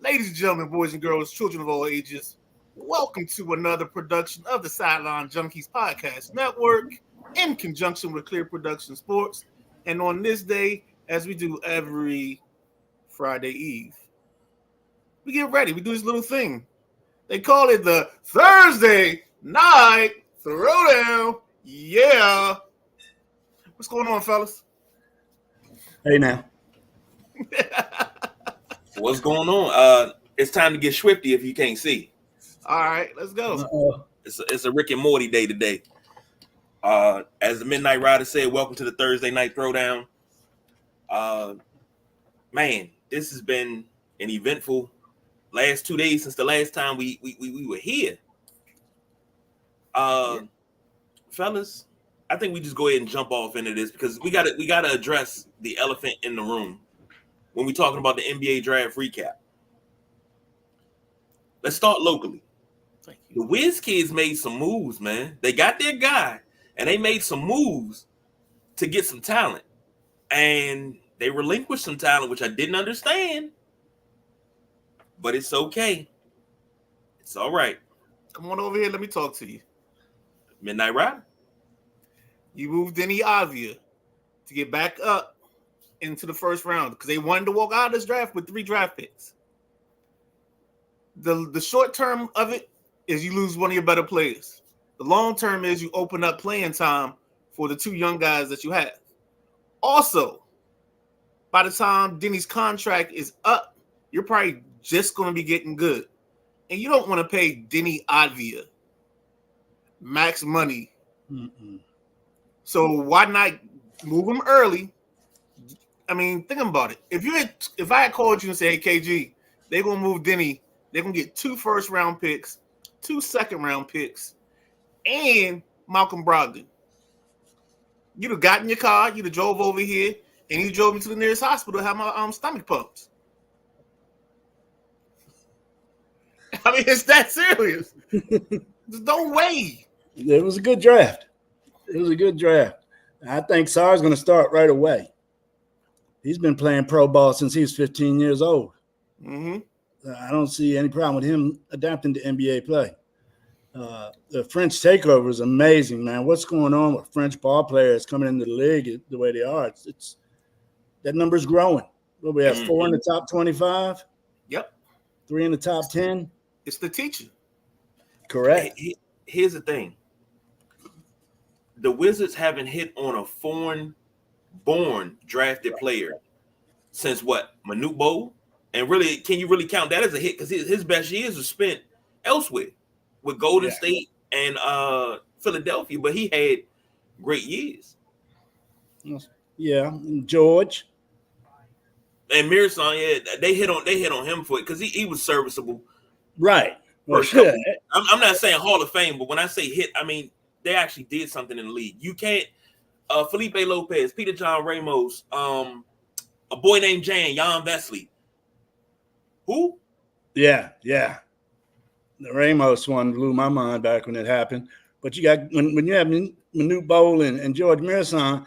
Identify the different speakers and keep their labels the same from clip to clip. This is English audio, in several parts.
Speaker 1: Ladies and gentlemen, boys and girls, children of all ages, welcome to another production of the Sideline Junkies Podcast Network in conjunction with Clear Production Sports. And on this day, as we do every Friday Eve, we get ready. We do this little thing. They call it the Thursday Night Throwdown. Yeah. What's going on, fellas?
Speaker 2: Hey, now.
Speaker 3: What's going on? It's time to get swifty if you can't see.
Speaker 1: All right, let's go.
Speaker 3: It's a Rick and Morty day today. As the Midnight Rider said, welcome to the Thursday Night Throwdown. Man, this has been an eventful last 2 days since the last time we were here. Fellas, I think we just go ahead and jump off into this because we gotta address the elephant in the room when we're talking about the NBA draft recap. Let's start locally. The Wiz kids made some moves, man. They got their guy, and they made some moves to get some talent. And they relinquished some talent, which I didn't understand. But it's okay. It's all right.
Speaker 1: Come on over here. Let me talk to you.
Speaker 3: Midnight Rider.
Speaker 1: You moved Denny Avia to get back up into the first round because they wanted to walk out of this draft with 3 draft picks. The short term of it is you lose one of your better players. The long term is you open up playing time for the 2 young guys that you have. Also, by the time Denny's contract is up, you're probably just going to be getting good. And you don't want to pay Denny Avia max money.
Speaker 2: Mm-mm.
Speaker 1: So why not move him early? I mean, think about it. If I had called you and said, hey, KG, they're going to move Denny, they're going to get 2 first-round picks, 2 second-round picks, and Malcolm Brogdon. You'd have gotten your car, you'd have drove over here, and you drove me to the nearest hospital to have my stomach pumped. I mean, it's that serious. Just don't wait.
Speaker 2: It was a good draft. I think Sar's going to start right away. He's been playing pro ball since he was 15 years old.
Speaker 1: Mm-hmm.
Speaker 2: I don't see any problem with him adapting to NBA play. The French takeover is amazing, man. What's going on with French ball players coming into the league the way they are? It's that number's growing. What we have 4 in the top 25?
Speaker 1: Yep.
Speaker 2: 3 in the top 10?
Speaker 1: It's the teaching.
Speaker 2: Correct.
Speaker 3: Here's the thing. The Wizards haven't hit on a foreign-born drafted player since what? Manute Bol? And really, can you really count that as a hit? Because his best years were spent elsewhere with Golden State and Philadelphia, but he had great years.
Speaker 2: Yeah, George.
Speaker 3: And Mirasan, they hit on him for it because he was serviceable.
Speaker 2: Right. Well,
Speaker 3: I'm not saying Hall of Fame, but when I say hit, I mean they actually did something in the league. You can't Felipe Lopez, Peter John Ramos, a boy named Jan Vesley. Who?
Speaker 2: Yeah. The Ramos one blew my mind back when it happened. But you got when you have Manute Bol and George Mirasan,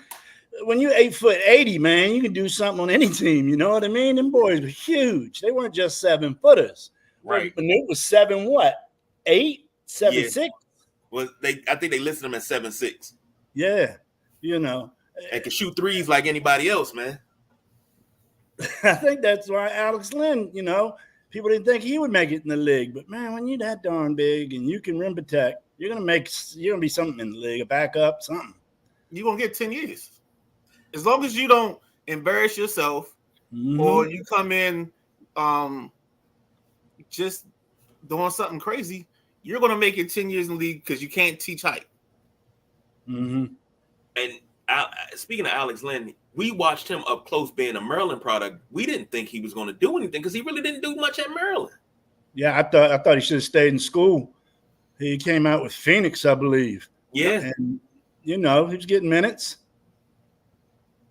Speaker 2: when you're 8'80", man, you can do something on any team. You know what I mean? Them boys were huge. They weren't just 7-footers.
Speaker 3: Right.
Speaker 2: Manute was 7 what? 8, 7'6".
Speaker 3: Well, I think they listed him at 7'6".
Speaker 2: Yeah, you know,
Speaker 3: and can shoot threes like anybody else, man.
Speaker 2: I think that's why Alex Len, people didn't think he would make it in the league. But man, when you're that darn big and you can rim protect, you're gonna be something in the league, a backup, something.
Speaker 1: You're gonna get 10 years. As long as you don't embarrass yourself or you come in just doing something crazy, you're gonna make it 10 years in the league because you can't teach height.
Speaker 2: Mm-hmm.
Speaker 3: And speaking of Alex Len, we watched him up close being a Maryland product. We didn't think he was going to do anything because he really didn't do much at Maryland.
Speaker 2: Yeah, I thought he should have stayed in school. He came out with Phoenix, I believe.
Speaker 3: Yeah.
Speaker 2: And, he was getting minutes.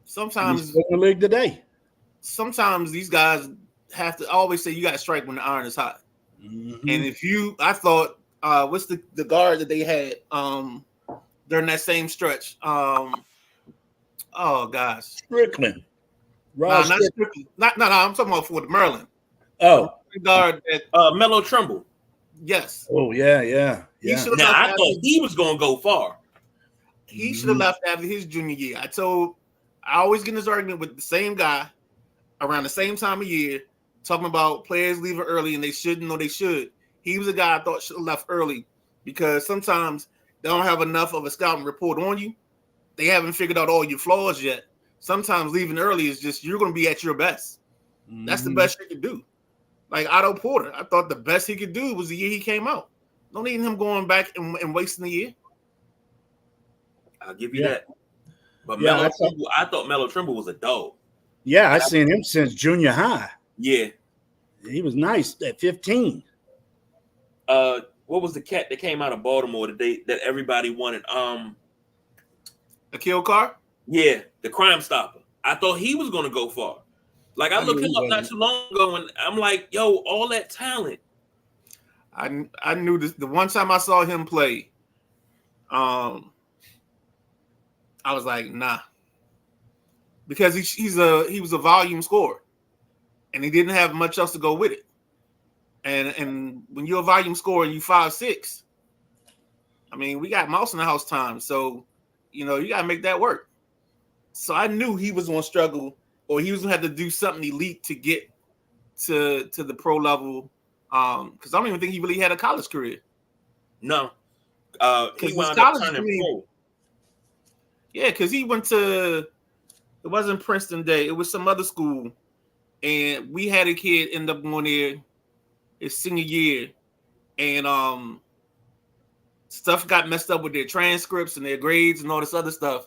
Speaker 1: Sometimes
Speaker 2: he's in the league today.
Speaker 1: Sometimes these guys have to always say you got to strike when the iron is hot.
Speaker 2: Mm-hmm.
Speaker 1: And I thought, what's the guard that they had during that same stretch? Oh gosh,
Speaker 2: Strickland.
Speaker 1: Not Strickland. No. I'm talking about for the Maryland.
Speaker 2: Oh,
Speaker 1: point guard that
Speaker 3: Melo Trimble.
Speaker 1: yes.
Speaker 2: Oh yeah.
Speaker 1: He should have
Speaker 3: Now
Speaker 1: left
Speaker 3: I
Speaker 1: after
Speaker 3: thought he was gonna go far.
Speaker 1: he should have left after his junior year. I always get in this argument with the same guy around the same time of year, talking about players leaving early and they shouldn't or they should. He was a guy I thought should have left early because sometimes they don't have enough of a scouting report on you. They haven't figured out all your flaws yet. Sometimes leaving early is just you're going to be at your best. That's the best you can do. Like Otto Porter, I thought the best he could do was the year he came out. Don't need him going back and wasting the year.
Speaker 3: I'll give you that. But I thought Melo Trimble was a dog.
Speaker 2: Yeah, I've seen him since junior high.
Speaker 3: Yeah.
Speaker 2: He was nice at 15.
Speaker 3: What was the cat that came out of Baltimore today that everybody wanted?
Speaker 1: Akil Carr?
Speaker 3: Yeah, the Crime Stopper. I thought he was going to go far. Like I looked him up not too long ago, and I'm like, yo, all that talent.
Speaker 1: I knew this the one time I saw him play. I was like, nah, because he was a volume scorer, and he didn't have much else to go with it. And when you're a volume scorer and you 5'6", I mean, we got mouse in the house time, so you gotta make that work. So I knew he was going to struggle, or he was going to have to do something elite to get to the pro level. Because I don't even think he really had a college career.
Speaker 3: No, he wound up turning pro.
Speaker 1: Yeah, because he went to, it wasn't Princeton Day, it was some other school, and we had a kid end up going there his senior year, and stuff got messed up with their transcripts and their grades and all this other stuff.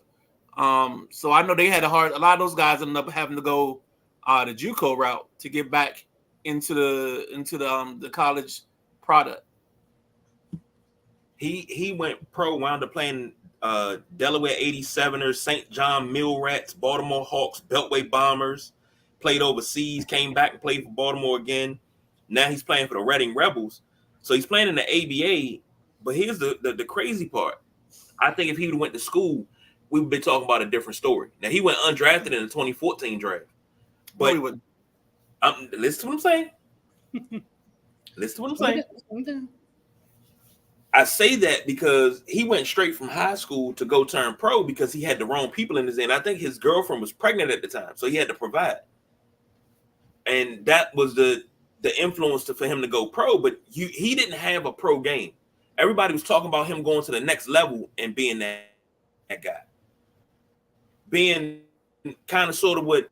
Speaker 1: So I know they had a lot of those guys ended up having to go the JUCO route to get back into the college product.
Speaker 3: He went pro, wound up playing Delaware 87ers, St. John Mill Rats, Baltimore Hawks, Beltway Bombers, played overseas, came back and played for Baltimore again. Now he's playing for the Reading Rebels. So he's playing in the ABA. But here's the crazy part. I think if he would have went to school, we would be talking about a different story. Now he went undrafted in the 2014 draft. But listen to what I'm saying. Listen to what I'm saying. I say that because he went straight from high school to go turn pro because he had the wrong people in his end. I think his girlfriend was pregnant at the time, so he had to provide. And that was the influence for him to go pro, but he didn't have a pro game. Everybody was talking about him going to the next level and being that guy. Being kind of sort of what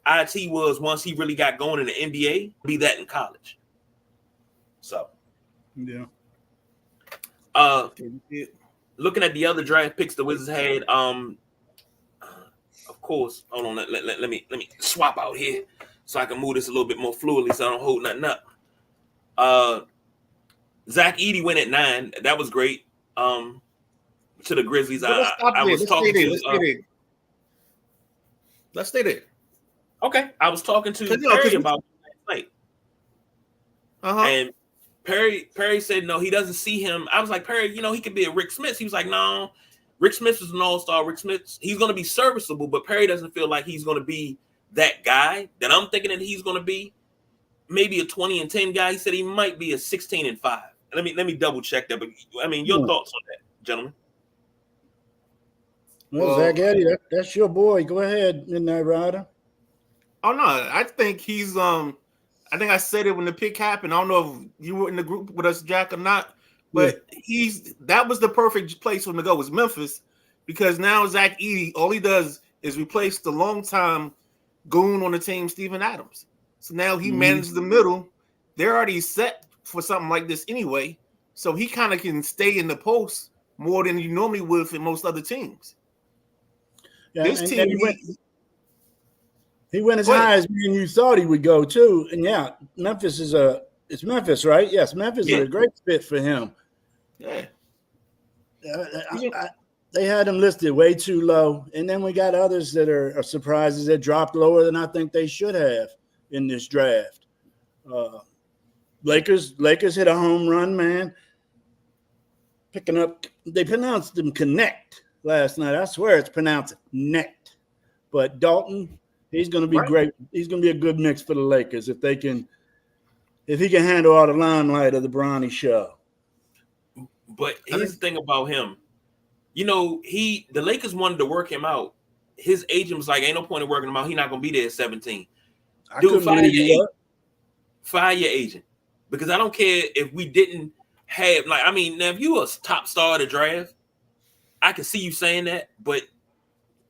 Speaker 3: IT was once he really got going in the NBA, be that in college. So,
Speaker 2: yeah.
Speaker 3: Looking at the other draft picks the Wizards had, of course, hold on, let me swap out here so I can move this a little bit more fluidly so I don't hold nothing up. Zach Edey went at 9. That was great. To the Grizzlies. I was talking to
Speaker 1: Let's stay there.
Speaker 3: Okay. I was talking to Perry about last night. And Perry said no, he doesn't see him. I was like, Perry, he could be a Rick Smith. He was like, no, Rick Smith is an all-star. Rick Smith, he's going to be serviceable, but Perry doesn't feel like he's going to be that guy that I'm thinking that he's going to be. Maybe a 20-10 guy. He said he might be a 16-5. Let me double check that. But I mean, your thoughts on that, gentlemen?
Speaker 2: Well, Zach Edey, that's your boy. Go ahead, Midnight Rider.
Speaker 1: Oh no, I think he's I think I said it when the pick happened. I don't know if you were in the group with us, Jack, or not, but that was the perfect place for him to go was Memphis, because now Zach Edey, all he does is replace the longtime goon on the team, Steven Adams. So now he manages the middle. They're already set for something like this anyway, so he kind of can stay in the post more than you normally would for most other teams.
Speaker 2: Yeah, this team, he went as high as me and you thought he would go too. And yeah, Memphis it's Memphis, right? Yes, Memphis is a great fit for him.
Speaker 1: Yeah.
Speaker 2: They had him listed way too low. And then we got others that are surprises that dropped lower than I think they should have in this draft. Lakers hit a home run, man. Picking up, they pronounced them connect last night. I swear it's pronounced necked. But Dalton, he's going to be great. He's going to be a good mix for the Lakers if they can if he can handle all the limelight of the Bronny show.
Speaker 3: But here's the thing about him. You know, the Lakers wanted to work him out. His agent was like, ain't no point in working him out. He's not going to be there at 17. Dude, fire your agent. Because I don't care if we didn't have, like, I mean, now if you a top star of the draft, I can see you saying that, but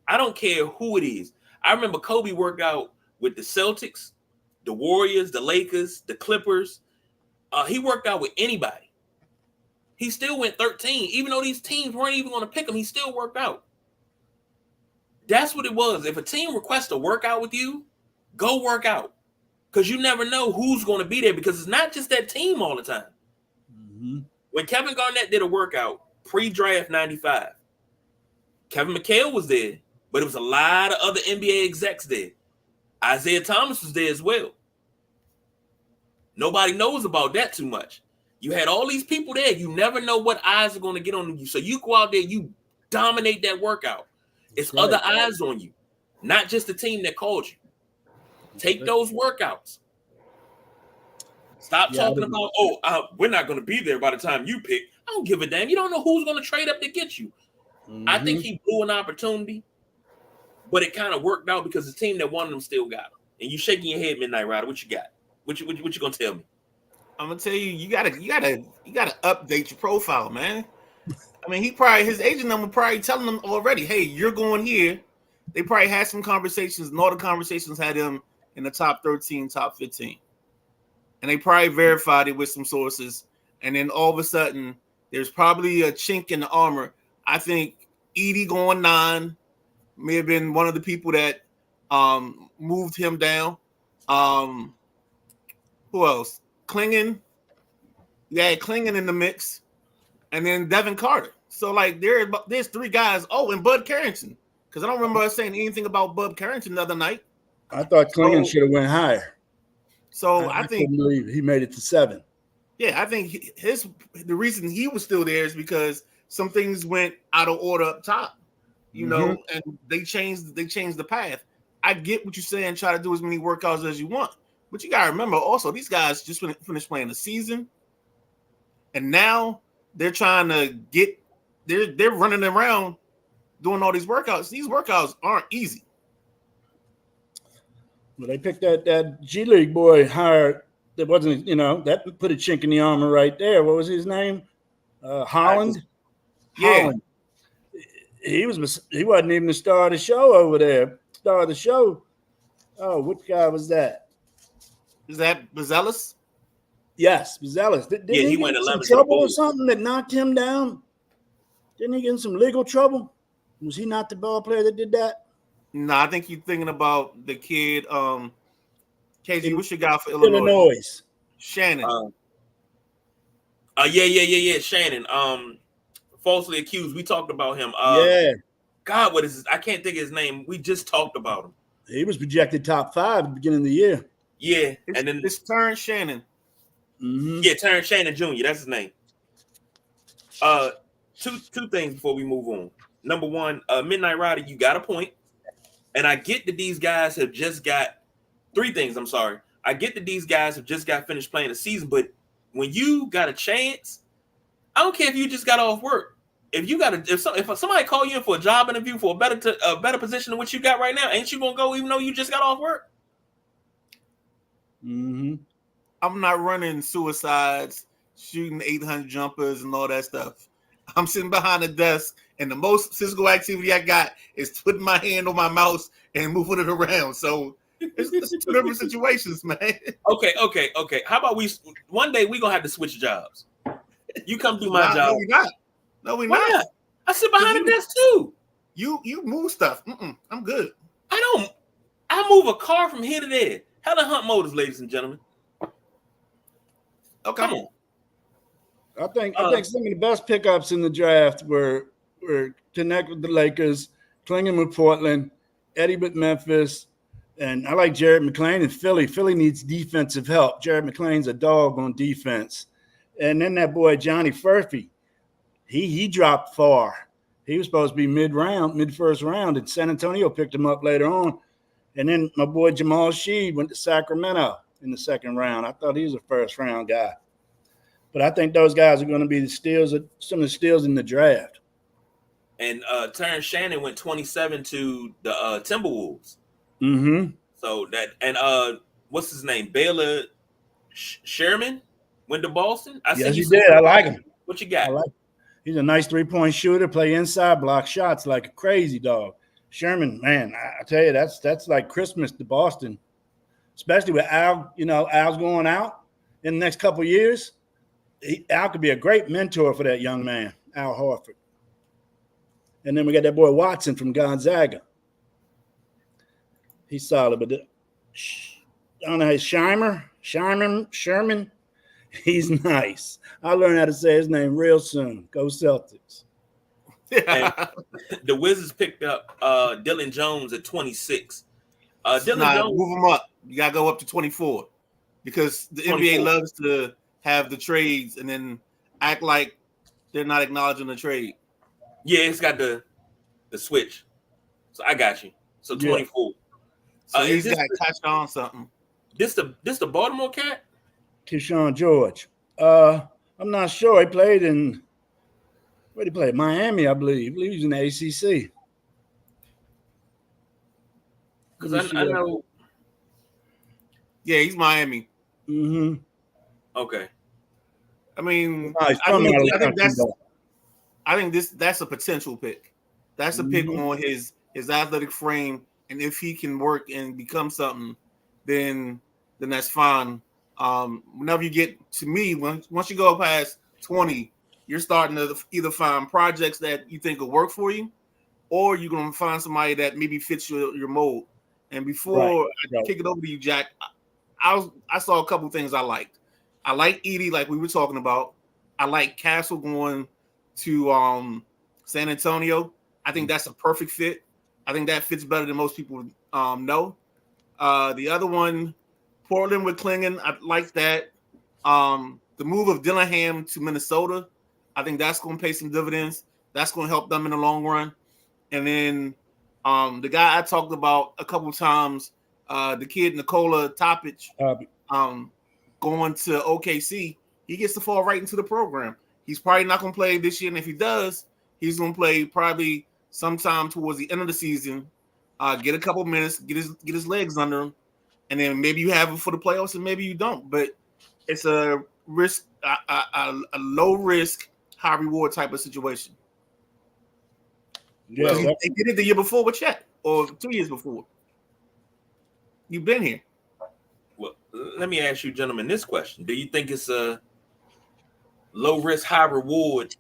Speaker 3: I don't care who it is. I remember Kobe worked out with the Celtics, the Warriors, the Lakers, the Clippers. He worked out with anybody. He still went 13. Even though these teams weren't even going to pick him, he still worked out. That's what it was. If a team requests to work out with you, go work out. Because you never know who's going to be there, because it's not just that team all the time.
Speaker 2: Mm-hmm.
Speaker 3: When Kevin Garnett did a workout pre-draft 95, Kevin McHale was there, but it was a lot of other NBA execs there. Isaiah Thomas was there as well. Nobody knows about that too much. You had all these people there. You never know what eyes are going to get on you. So you go out there, you dominate that workout. It's other eyes on you, not just the team that called you. Take those workouts. Stop talking about, we're not going to be there by the time you pick. I don't give a damn. You don't know who's going to trade up to get you. Mm-hmm. I think he blew an opportunity, but it kind of worked out because the team that wanted him still got him. And you shaking your head, Midnight Rider. What you got? What you gonna tell me?
Speaker 1: I'm gonna tell you, you gotta update your profile, man. I mean, his agent number probably telling them already, hey, you're going here. They probably had some conversations, and all the conversations had him in the top 13, top 15. And they probably verified it with some sources. And then all of a sudden, there's probably a chink in the armor. I think Edie going 9 may have been one of the people that moved him down. Who else? Klingon. Yeah, Klingon in the mix. And then Devin Carter. So, like, there's 3 guys. Oh, and Bud Carrington. Because I don't remember us saying anything about Bud Carrington the other night.
Speaker 2: I thought Klingon should have went higher.
Speaker 1: So I think
Speaker 2: couldn't believe he made it to 7.
Speaker 1: Yeah, I think the reason he was still there is because some things went out of order up top, you know, and they changed the path. I get what you're saying, try to do as many workouts as you want. But you gotta remember also, these guys just finished playing the season, and now they're trying to they're running around doing all these workouts. These workouts aren't easy.
Speaker 2: Well, they picked that G League boy hired. That wasn't, that put a chink in the armor right there. What was his name? Holland.
Speaker 1: Yeah.
Speaker 2: Holland. He wasn't even the star of the show over there. Star of the show. Oh, which guy was that?
Speaker 1: Is that Bazelis?
Speaker 2: Yes, Bazelis. Didn't he
Speaker 3: went
Speaker 2: get
Speaker 3: 11
Speaker 2: some trouble or something that knocked him down? Didn't he get in some legal trouble? Was he not the ball player that did that?
Speaker 1: No, I think you're thinking about the kid. KG, what's your guy for Illinois? Shannon.
Speaker 3: Yeah. Shannon. Falsely accused. We talked about him. God, what is his? I can't think of his name. We just talked about him.
Speaker 2: He was projected top 5 at the beginning of the year.
Speaker 3: Yeah, and then
Speaker 1: it's Terrence Shannon.
Speaker 2: Mm-hmm.
Speaker 3: Yeah, Terrence Shannon Jr. That's his name. Two things before we move on. Number one, Midnight Rider, you got a point. And I get that these guys have just got 3 things. I'm sorry. I get that these guys have just got finished playing the season, but when you got a chance, I don't care if you just got off work. If somebody call you in for a job interview for a better position than what you got right now, ain't you gonna go even though you just got off work?
Speaker 2: Mm-hmm.
Speaker 1: I'm not running suicides, shooting 800 jumpers and all that stuff. I'm sitting behind the desk, and the most physical activity I got is putting my hand on my mouse and moving it around. So it's 2 different situations, man.
Speaker 3: Okay. How about one day we gonna have to switch jobs? You come do my job.
Speaker 1: No, we're
Speaker 3: Why
Speaker 1: not.
Speaker 3: not? I sit behind the desk too.
Speaker 1: You move stuff. I'm good.
Speaker 3: I move a car from here to there. Helen Hunt Motors, ladies and gentlemen.
Speaker 1: Okay.
Speaker 3: Come on.
Speaker 2: I think some of the best pickups in the draft were connect with the Lakers, Klingon with Portland, Eddie with Memphis, and I like Jared McClain in Philly. Philly needs defensive help. Jared McClain's a dog on defense. And then that boy Johnny Furphy, he dropped far. He was supposed to be mid-first round, and San Antonio picked him up later on. And then my boy Jamal Sheed went to Sacramento. in the second round. I thought he was a first round guy. But I think those guys are going to be the steals, some of the steals in the draft.
Speaker 3: And Terrence Shannon went 27 to the Timberwolves.
Speaker 2: Mm-hmm.
Speaker 3: So that, and what's his name? Baylor Sherman went to Boston.
Speaker 2: Yes, he did. I like him.
Speaker 3: What you got?
Speaker 2: I like him. He's a nice 3-point shooter, play inside, block shots like a crazy dog. Sherman, man, I tell you, that's like Christmas to Boston, especially with Al. You know, Al's going out in the next couple of years. Al could be a great mentor for that young man, Al Horford. And then we got that boy Watson from Gonzaga. He's solid, but I don't know, Sherman. He's nice. I'll learn how to say his name real soon. Go Celtics.
Speaker 3: The Wizards picked up Dylan Jones at 26. Jones,
Speaker 1: move him up. You gotta go up to 24 because the 24. NBA loves to have the trades and then act like they're not acknowledging the trade.
Speaker 3: Yeah, it's got the switch. So I got you. So 24.
Speaker 1: So he's got touched on something.
Speaker 3: This the Baltimore cat?
Speaker 2: Keyshawn George. I'm not sure. He played in where did he play? Miami, I believe. He was in the ACC.
Speaker 3: Because I know.
Speaker 1: Yeah, he's Miami.
Speaker 2: Mm-hmm.
Speaker 3: Okay.
Speaker 1: I mean,
Speaker 2: I
Speaker 1: think that's a potential pick. That's a pick on his athletic frame, and if he can work and become something, then that's fine. Whenever you get to me, once you go past 20, you're starting to either find projects that you think will work for you, or you're going to find somebody that maybe fits your mold. And before I kick it over to you, Jack, I saw a couple things I liked. I like Edie, like we were talking about. I like Castle going to San Antonio. I think that's a perfect fit. I think that fits better than most people know. The other one, Portland with Klingon, I like that. The move of Dillingham to Minnesota, I think that's going to pay some dividends. That's going to help them in the long run. And then the guy I talked about a couple times, the kid Nikola Topic, going to OKC, he gets to fall right into the program. He's probably not going to play this year, and if he does, he's going to play probably sometime towards the end of the season, get a couple minutes, get his legs under him, and then maybe you have him for the playoffs, and maybe you don't. But it's a risk, a low risk, high reward type of situation.
Speaker 2: Yeah,
Speaker 1: they did it the year before with Chet, or 2 years before. You've been here.
Speaker 3: Well, let me ask you, gentlemen, this question: do you think it's a low risk, high reward?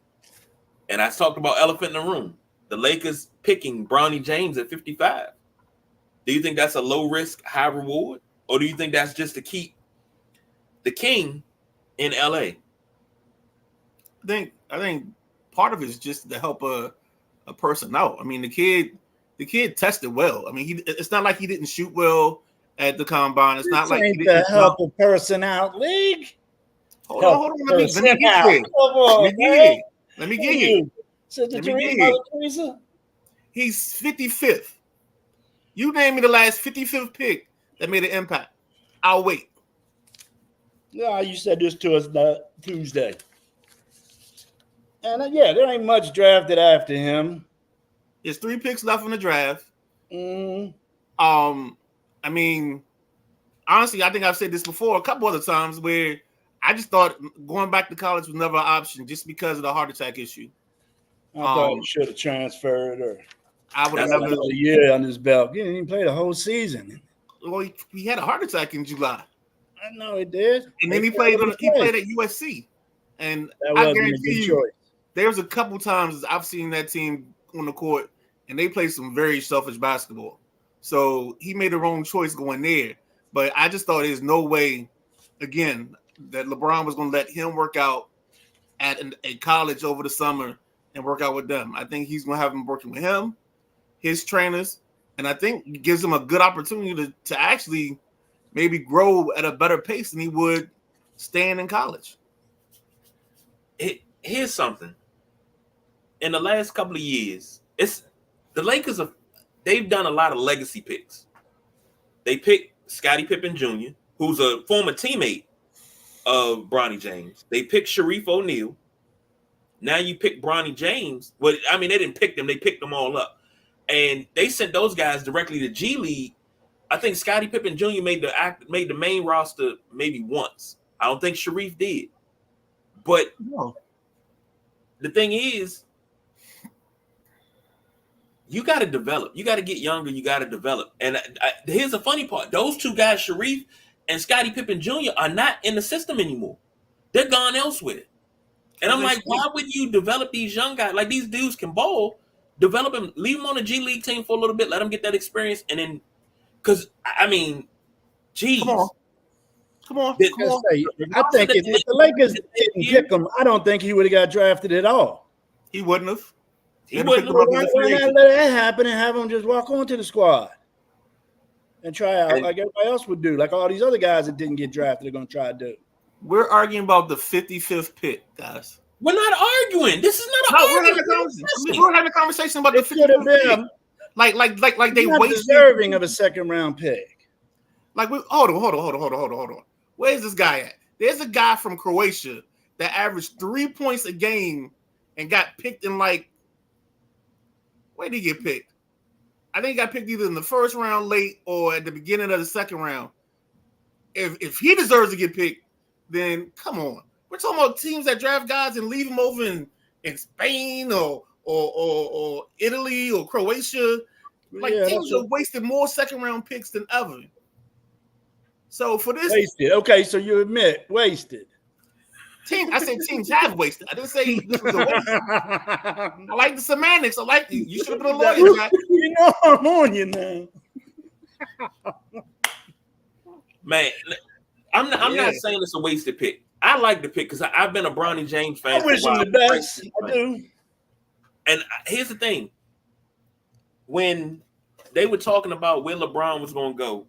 Speaker 3: And I talked about elephant in the room. The Lakers picking Bronny James at 55. Do you think that's a low risk, high reward? Or do you think that's just to keep the king in LA?
Speaker 1: I think part of it is just to help a person out. I mean, the kid tested well. I mean, it's not like he didn't shoot well at the combine. It's not like he didn't
Speaker 2: help a person out league.
Speaker 1: Hold on. Let me get here. Let me get here. He's 55th. You name me the last 55th pick that made an impact. I'll wait.
Speaker 2: Yeah, you said this to us Tuesday. And there ain't much drafted after him.
Speaker 1: There's 3 picks left in the draft. I mean, honestly, I think I've said this before a couple other times where I just thought going back to college was never an option just because of the heart attack issue.
Speaker 2: I thought he should have transferred, or
Speaker 1: I would have never
Speaker 2: a year on his belt. He didn't even play the whole season.
Speaker 1: Well, he had a heart attack in July.
Speaker 2: I know he did.
Speaker 1: And then he played at USC. And I guarantee you, there's a couple times I've seen that team on the court, and they play some very selfish basketball. So he made the wrong choice going there. But I just thought there's no way, again, that LeBron was going to let him work out at a college over the summer and work out with them. I think he's going to have him working with him, his trainers, and I think it gives him a good opportunity to actually maybe grow at a better pace than he would staying in college.
Speaker 3: Here's something. In the last couple of years, the Lakers they've done a lot of legacy picks. They picked Scottie Pippen Jr., who's a former teammate of Bronny James. They picked Sharif O'Neal. Now you pick Bronny James. Well, I mean, they didn't pick them. They picked them all up. And they sent those guys directly to G League. I think Scottie Pippen Jr. made the main roster maybe once. I don't think Sharif did. But the thing is, you got to develop. You got to get younger. You got to develop. And here's the funny part. Those two guys, Sharif and Scottie Pippen Jr., are not in the system anymore. They're gone elsewhere. And I'm like, why would you develop these young guys? Like, these dudes can bowl. Develop them. Leave them on the G League team for a little bit. Let them get that experience. And then, because, I mean, geez.
Speaker 1: Come on.
Speaker 2: I think if the Lakers didn't pick him, I don't think he would have got drafted at all.
Speaker 1: He wouldn't have.
Speaker 2: Why not let that happen and have him just walk onto the squad and try out like everybody else would do, like all these other guys that didn't get drafted are going to try to do.
Speaker 1: We're arguing about the 55th pick, guys.
Speaker 3: We're not arguing. This is not an argument.
Speaker 1: We're having a conversation about the 55th pick. Like they wasted
Speaker 2: deserving of a second round pick.
Speaker 1: Like hold on. Where's this guy at? There's a guy from Croatia that averaged 3 points a game and got picked in like. Where did he get picked? I think he got picked either in the first round late or at the beginning of the second round. If he deserves to get picked, then come on. We're talking about teams that draft guys and leave them over in Spain or Italy or Croatia. Like teams are wasting more second round picks than ever. So for this
Speaker 2: wasted. Okay, so you admit wasted.
Speaker 1: I said teams have wasted. I didn't say this was a waste. I like the semantics. I like you. You should have been a lawyer, Jack.
Speaker 2: You know I'm on you now.
Speaker 3: Man, I'm not saying it's a wasted pick. I like the pick because I've been a Bronny James fan.
Speaker 2: I wish him the best. I do.
Speaker 3: And here's the thing. When they were talking about where LeBron was going to go,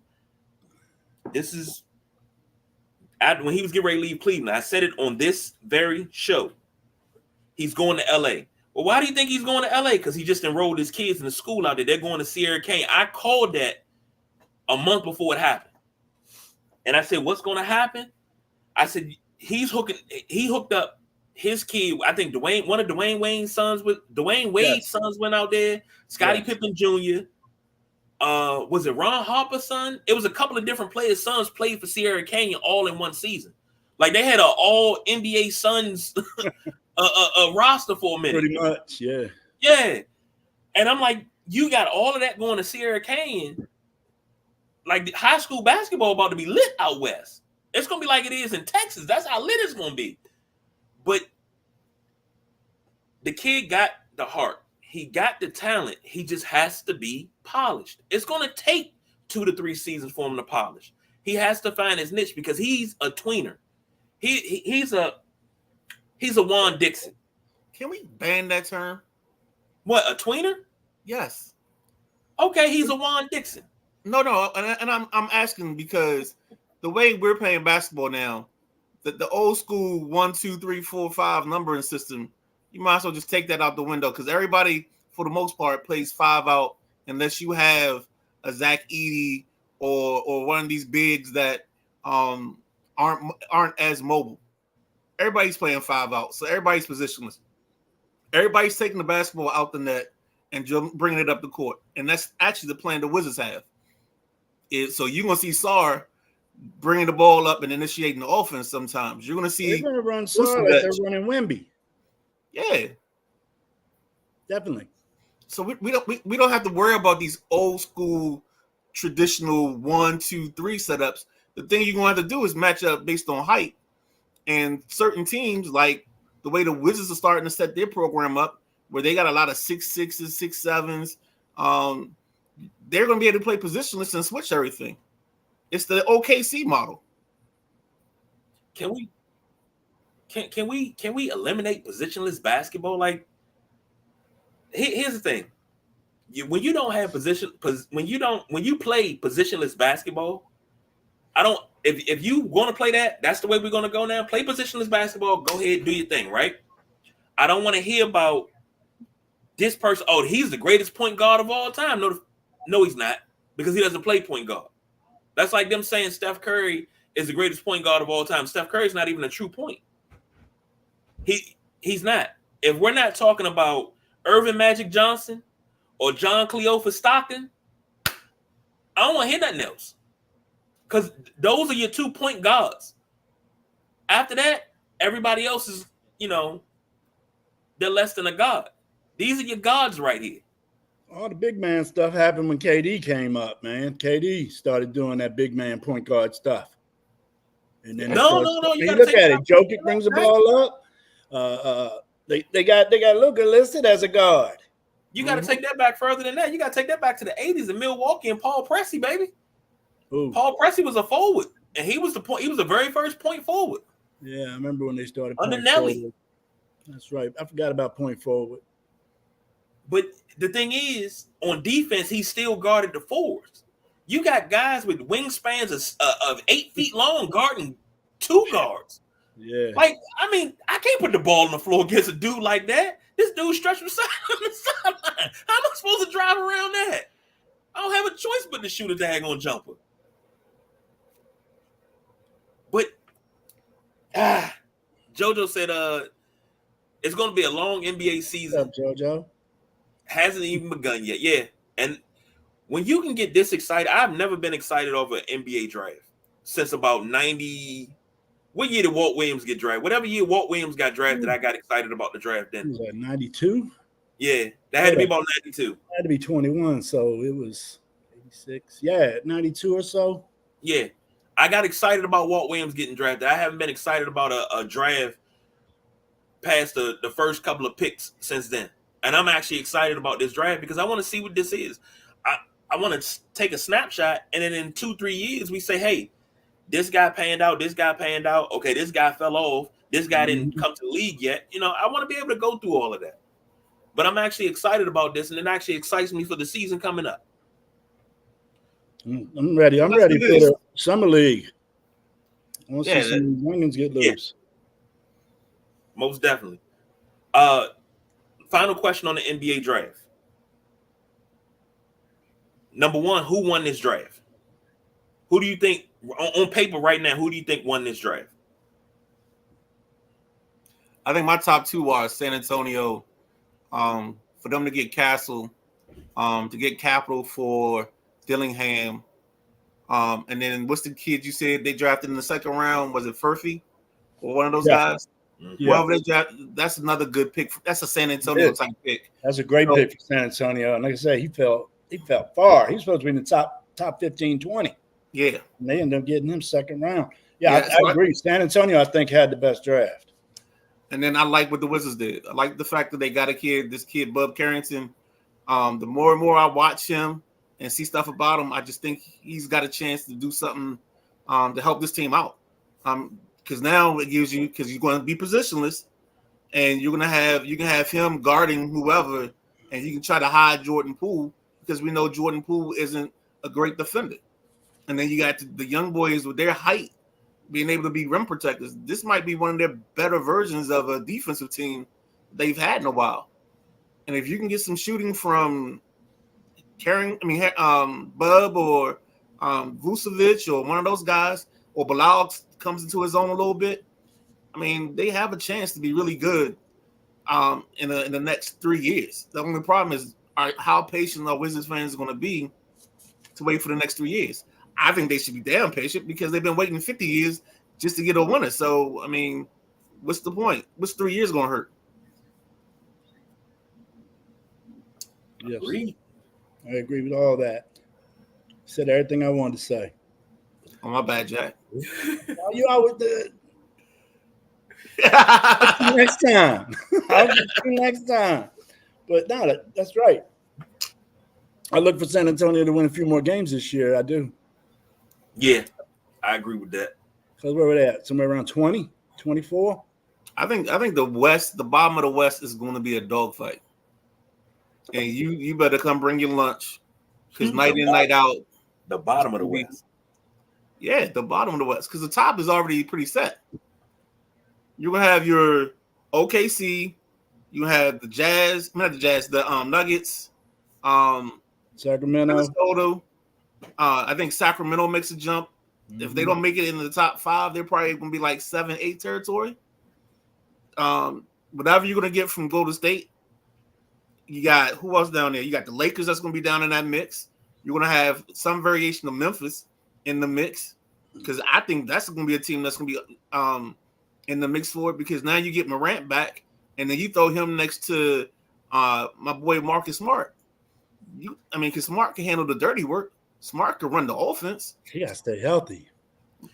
Speaker 3: this is when he was getting ready to leave Cleveland. I said it on this very show. He's going to L.A. Well, why do you think he's going to L.A.? Because he just enrolled his kids in the school out there. They're going to Sierra Canyon. I called that a month before it happened. And I said, what's going to happen? I said, he hooked up his kid. I think one of Dwayne Wade's sons went out there. Scottie Pippen Jr. Was it Ron Harper's son? It was a couple of different players' sons played for Sierra Canyon all in one season. Like they had an all NBA Suns a roster for a minute.
Speaker 2: Pretty much, yeah.
Speaker 3: Yeah. And I'm like, you got all of that going to Sierra Canyon. Like high school basketball about to be lit out west. It's gonna be like it is in Texas. That's how lit it's gonna be. But the kid got the heart. He got the talent. He just has to be polished. It's going to take 2 to 3 seasons for him to polish. He has to find his niche because he's a tweener. He's a Juan Dixon.
Speaker 1: Can we ban that term?
Speaker 3: What, a tweener?
Speaker 1: Yes.
Speaker 3: Okay, he's a Juan Dixon.
Speaker 1: No, and I'm asking because the way we're playing basketball now, the old school 1, 2, 3, 4, 5 numbering system. You might as well just take that out the window because everybody, for the most part, plays 5 out unless you have a Zach Edey or one of these bigs that aren't as mobile. Everybody's playing 5 out, so everybody's positionless. Everybody's taking the basketball out the net and bringing it up the court, and that's actually the plan the Wizards have. So you're gonna see Sarr bringing the ball up and initiating the offense. Sometimes you're gonna see
Speaker 2: they're gonna run Sarr like they're running Wemby.
Speaker 1: Yeah,
Speaker 2: definitely.
Speaker 1: So we don't have to worry about these old school traditional 1, 2, 3 setups. The thing you're gonna have to do is match up based on height. And certain teams, like the way the Wizards are starting to set their program up, where they got a lot of 6'6", 6'7", they're gonna be able to play positionless and switch everything. It's the OKC model.
Speaker 3: Can we eliminate positionless basketball? Like, here's the thing: when you don't have when you play positionless basketball, if you want to play that's the way we're gonna go now. Play positionless basketball. Go ahead, do your thing, right? I don't want to hear about this person. Oh, he's the greatest point guard of all time. No, he's not, because he doesn't play point guard. That's like them saying Steph Curry is the greatest point guard of all time. Steph Curry's not even a true point. He's not. If we're not talking about Irvin Magic Johnson or John Cleophas Stockton, I don't want to hear nothing else. Because those are your 2-point guards. After that, everybody else is, they're less than a god. These are your gods right here.
Speaker 2: All the big man stuff happened when KD came up, man. KD started doing that big man point guard stuff. And then
Speaker 3: no.
Speaker 2: You look at it. Jokic brings the ball up. They got Luka listed as a guard.
Speaker 3: You got to take that back further than that. You got to take that back to the 80s in Milwaukee and Paul Pressey, baby.
Speaker 2: Ooh.
Speaker 3: Paul Pressey was a forward, and he was the very first point forward.
Speaker 2: Yeah, I remember when they started
Speaker 3: under Nelly.
Speaker 2: Forward. That's right. I forgot about point forward.
Speaker 3: But the thing is, on defense, he still guarded the forwards. You got guys with wingspans of 8 feet long guarding 2 guards.
Speaker 2: Yeah.
Speaker 3: Like, I can't put the ball on the floor against a dude like that. This dude stretched from on the sideline. How am I supposed to drive around that? I don't have a choice but to shoot a daggone jumper. But JoJo said it's going to be a long NBA season.
Speaker 2: What's up, JoJo?
Speaker 3: Hasn't even begun yet. Yeah. And when you can get this excited, I've never been excited over an NBA draft since about 90. What year did Walt Williams get drafted? Whatever year Walt Williams got drafted, I got excited about the draft then.
Speaker 2: Was that 92?
Speaker 3: Yeah. That had to be about 92.
Speaker 2: It had to be 21, so it was 86. Yeah, 92 or so.
Speaker 3: Yeah. I got excited about Walt Williams getting drafted. I haven't been excited about a draft past the first couple of picks since then. And I'm actually excited about this draft because I want to see what this is. I want to take a snapshot, and then in 2-3 years, we say, hey, this guy panned out, this guy panned out. Okay, this guy fell off. This guy didn't come to the league yet. I want to be able to go through all of that. But I'm actually excited about this, and it actually excites me for the season coming up.
Speaker 2: I'm ready. I'm ready for the summer league. I want to see some youngins get loose.
Speaker 3: Yeah. Most definitely. Final question on the NBA draft. Number one, who won this draft? Who do you think, on paper right now, who do you think won this draft?
Speaker 1: I think my top 2 are San Antonio. For them to get Castle, to get capital for Dillingham. And then what's the kid you said they drafted in the second round? Was it Furphy or one of those guys?
Speaker 2: Yeah.
Speaker 1: Well, that's another good pick. That's a San Antonio type pick.
Speaker 2: That's a great pick for San Antonio. And like I said, he fell far. He's supposed to be in the top 15, 20.
Speaker 1: Yeah.
Speaker 2: And they ended up getting him second round. Yeah, I agree. San Antonio, I think, had the best draft.
Speaker 1: And then I like what the Wizards did. I like the fact that they got this kid, Bub Carrington. The more and more I watch him and see stuff about him, I just think he's got a chance to do something to help this team out. Because now it gives you, because you're going to be positionless, and you can have him guarding whoever, and you can try to hide Jordan Poole because we know Jordan Poole isn't a great defender. And then you got the young boys with their height being able to be rim protectors. This might be one of their better versions of a defensive team they've had in a while. And if you can get some shooting from Bub or Vucevic or one of those guys, or Bilal comes into his own a little bit, they have a chance to be really good in the next 3 years. The only problem is how patient our Wizards fans are going to be to wait for the next 3 years. I think they should be damn patient because they've been waiting 50 years just to get a winner. So, what's the point? What's 3 years going to hurt?
Speaker 2: Yes. I agree with all that. Said everything I wanted to say.
Speaker 1: Oh, my bad, Jack.
Speaker 2: You always did. Next time. I'll get you next time. But no, that's right. I look for San Antonio to win a few more games this year. I do.
Speaker 3: Yeah, I agree with that.
Speaker 2: Because where were they at? Somewhere around 20, 24?
Speaker 1: I think the West, the bottom of the West is going to be a dogfight. And you better come bring your lunch. Because night in, night out.
Speaker 3: The bottom of the West.
Speaker 1: Yeah, the bottom of the West. Because the top is already pretty set. You're going to have your OKC. You have the Jazz. Not the Jazz. The Nuggets.
Speaker 2: Sacramento.
Speaker 1: Minnesota. I think Sacramento makes a jump. If they don't make it into the top 5, they're probably going to be like 7, 8 territory. Whatever you're going to get from Golden State, you got who else down there? You got the Lakers that's going to be down in that mix. You're going to have some variation of Memphis in the mix because I think that's going to be a team that's going to be in the mix for it because now you get Morant back and then you throw him next to my boy Marcus Smart. Because Smart can handle the dirty work. Smart can run the offense.
Speaker 2: He got to stay healthy.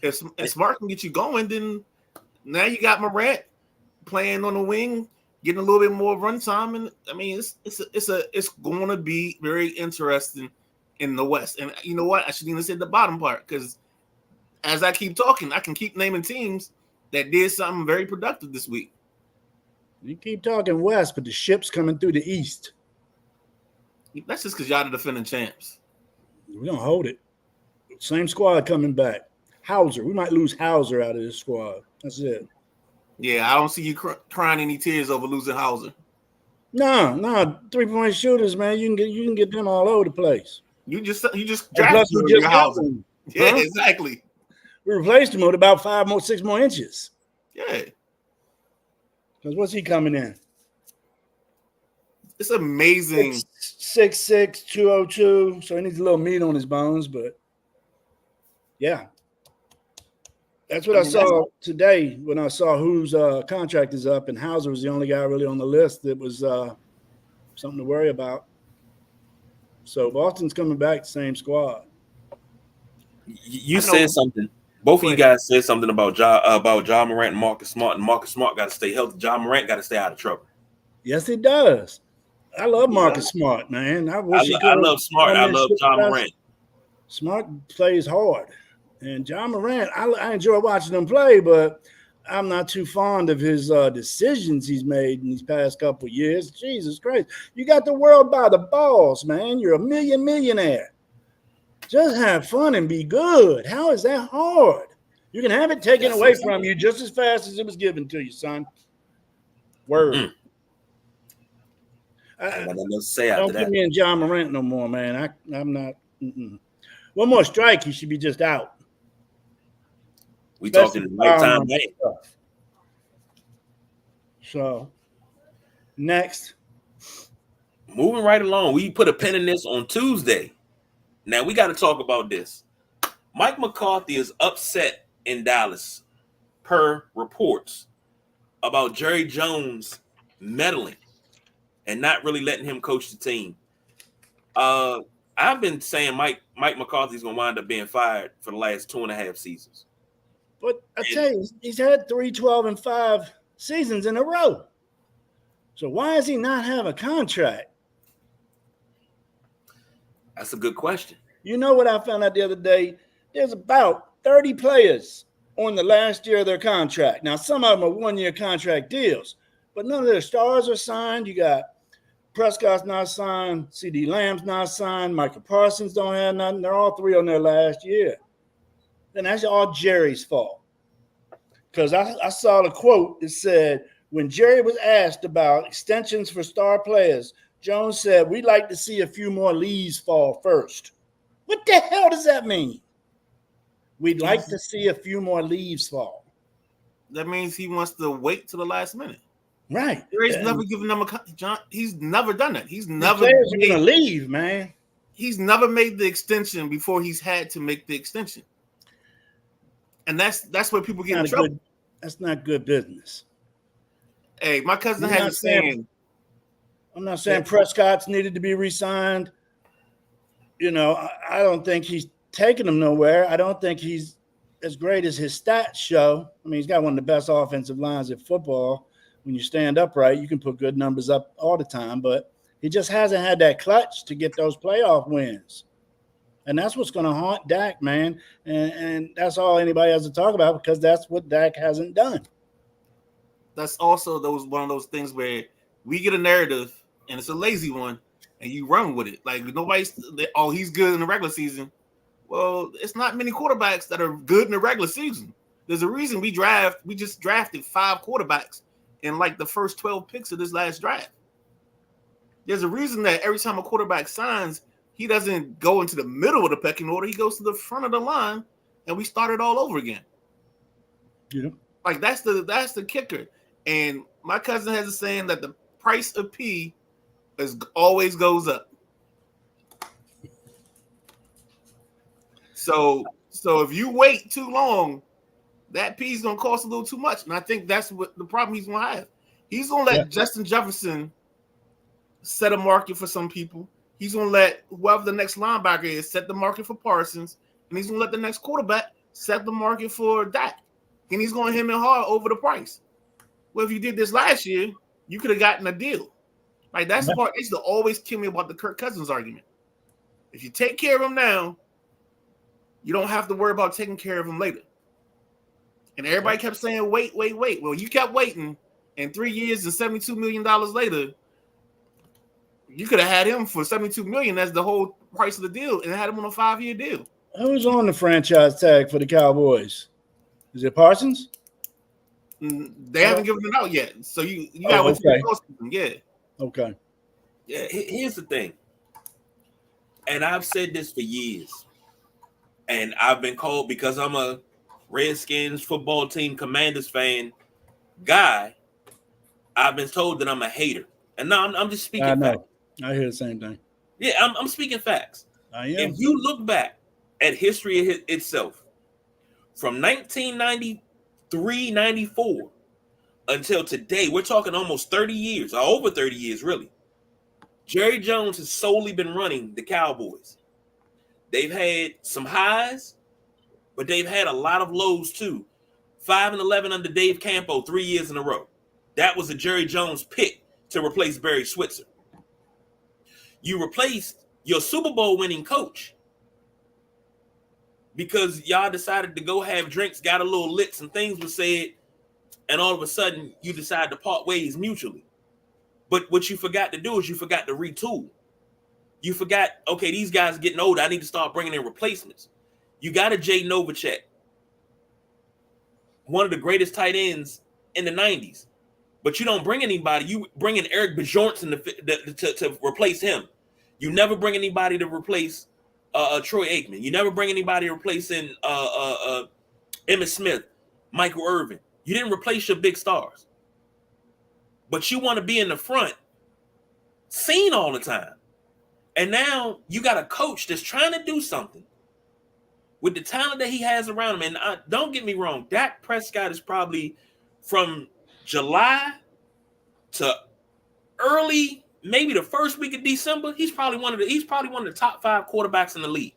Speaker 1: If Smart can get you going, then now you got Morant playing on the wing, getting a little bit more run time, and it's going to be very interesting in the West. And you know what? I shouldn't even say the bottom part because as I keep talking, I can keep naming teams that did something very productive this week.
Speaker 2: You keep talking West, but the ship's coming through the East.
Speaker 1: That's just because y'all the defending champs.
Speaker 2: We're going to hold it. Same squad coming back. Hauser. We might lose Hauser out of this squad. That's it.
Speaker 1: Yeah, I don't see you crying any tears over losing Hauser.
Speaker 2: No, 3-point shooters, man. You can get them all over the place.
Speaker 1: You just
Speaker 2: drafted your Hauser.
Speaker 1: Yeah, exactly.
Speaker 2: We replaced him with about 6 more inches.
Speaker 1: Yeah.
Speaker 2: Because what's he coming in?
Speaker 1: It's amazing.
Speaker 2: 6'6", 202. So he needs a little meat on his bones, but yeah. That's what I saw today when I saw whose contract is up, and Hauser was the only guy really on the list that was something to worry about. So Boston's coming back, same squad.
Speaker 3: You said something. Both of you guys said something about Ja Morant and Marcus Smart, and Marcus Smart got to stay healthy. Ja Morant got to stay out of trouble.
Speaker 2: Yes, he does. I love Marcus Smart, man. I
Speaker 3: love Smart. I love Ja Morant.
Speaker 2: Smart plays hard. And Ja Morant, I enjoy watching him play, but I'm not too fond of his decisions he's made in these past couple of years. Jesus Christ. You got the world by the balls, man. You're a millionaire. Just have fun and be good. How is that hard? You can have it taken away from you just as fast as it was given to you, son. Word. Don't put me in Ja Morant no more, man. I'm not. One more strike, he should be just out.
Speaker 3: We talking lifetime ban.
Speaker 2: So, next.
Speaker 3: Moving right along, we put a pin in this on Tuesday. Now, we got to talk about this. Mike McCarthy is upset in Dallas, per reports, about Jerry Jones meddling and not really letting him coach the team. I've been saying Mike McCarthy's going to wind up being fired for the last 2.5 seasons.
Speaker 2: But I tell you, he's had 3 12-5 seasons in a row. So why does he not have a contract?
Speaker 3: That's a good question.
Speaker 2: You know what I found out the other day? There's about 30 players on the last year of their contract. Now, some of them are 1-year contract deals, but none of their stars are signed. You got Prescott's not signed, CD Lamb's not signed, Michael Parsons don't have nothing. They're all 3 on their last year. Then that's all Jerry's fault. Because I saw the quote that said, when Jerry was asked about extensions for star players, Jones said, we'd like to see a few more leaves fall first. What the hell does that mean? We'd like to see a few more leaves fall.
Speaker 1: That means he wants to wait till the last minute.
Speaker 2: Right.
Speaker 1: Jerry's never given them he's never done that. He's never
Speaker 2: players are going to leave, man.
Speaker 1: He's never made the extension before he's had to make the extension. And that's where people get in trouble.
Speaker 2: That's not good business.
Speaker 1: Hey, my cousin has a saying.
Speaker 2: I'm not saying Prescott's needed to be re-signed. You know, I don't think he's taking them nowhere. I don't think he's as great as his stats show. I mean, he's got one of the best offensive lines in football. When you stand upright, you can put good numbers up all the time, but he just hasn't had that clutch to get those playoff wins. And that's what's going to haunt Dak, man. And that's all anybody has to talk about because that's what Dak hasn't done.
Speaker 1: That's also one of those things where we get a narrative, and it's a lazy one, and you run with it. Like, he's good in the regular season. Well, it's not many quarterbacks that are good in the regular season. There's a reason we just drafted 5 quarterbacks in like the first 12 picks of this last draft. There's a reason that every time a quarterback signs, he doesn't go into the middle of the pecking order. He goes to the front of the line and we started all over again.
Speaker 2: Yeah.
Speaker 1: Like that's the kicker. And my cousin has a saying that the price of pee always goes up. So if you wait too long, that pee is gonna cost a little too much. And I think that's what the problem he's gonna have. He's gonna let Justin Jefferson set a market for some people. He's gonna let whoever the next linebacker is set the market for Parsons, and he's gonna let the next quarterback set the market for Dak. And he's gonna hit him hard over the price. Well, if you did this last year, you could have gotten a deal. Like that's the part. They used to always kill me about the Kirk Cousins argument. If you take care of him now, you don't have to worry about taking care of him later. And everybody kept saying, wait. Well, you kept waiting, and 3 years and $72 million later, you could have had him for $72 million as the whole price of the deal, and had him on a 5-year deal.
Speaker 2: Who's on the franchise tag for the Cowboys? Is it Parsons?
Speaker 1: They haven't given it out yet, so you got to wait for the yeah.
Speaker 2: Okay.
Speaker 3: Yeah, here's the thing, and I've said this for years, and I've been called, because I'm a Redskins football team Commanders fan guy, I've been told that I'm a hater, and now I'm just speaking facts.
Speaker 2: I hear the same thing.
Speaker 3: Yeah, I'm speaking facts.
Speaker 2: I am.
Speaker 3: If you look back at history itself, from 1993, 94 until today, we're talking almost 30 years, or over 30 years, really. Jerry Jones has solely been running the Cowboys. They've had some highs, but they've had a lot of lows too. 5-11 under Dave Campo 3 years in a row. That was a Jerry Jones pick to replace Barry Switzer. You replaced your Super Bowl winning coach because y'all decided to go have drinks, got a little lit, some things were said, and all of a sudden you decided to part ways mutually. But what you forgot to do is you forgot to retool. You forgot, okay, these guys are getting older. I need to start bringing in replacements. You got a Jay Novacek, one of the greatest tight ends in the 90s. But you don't bring anybody. You bring in Eric Bjornson to replace him. You never bring anybody to replace Troy Aikman. You never bring anybody replacing Emmitt Smith, Michael Irvin. You didn't replace your big stars. But you want to be in the front, seen all the time. And now you got a coach that's trying to do something with the talent that he has around him. And don't get me wrong, Dak Prescott is probably from July to early, maybe the first week of December, he's probably one of the top 5 quarterbacks in the league.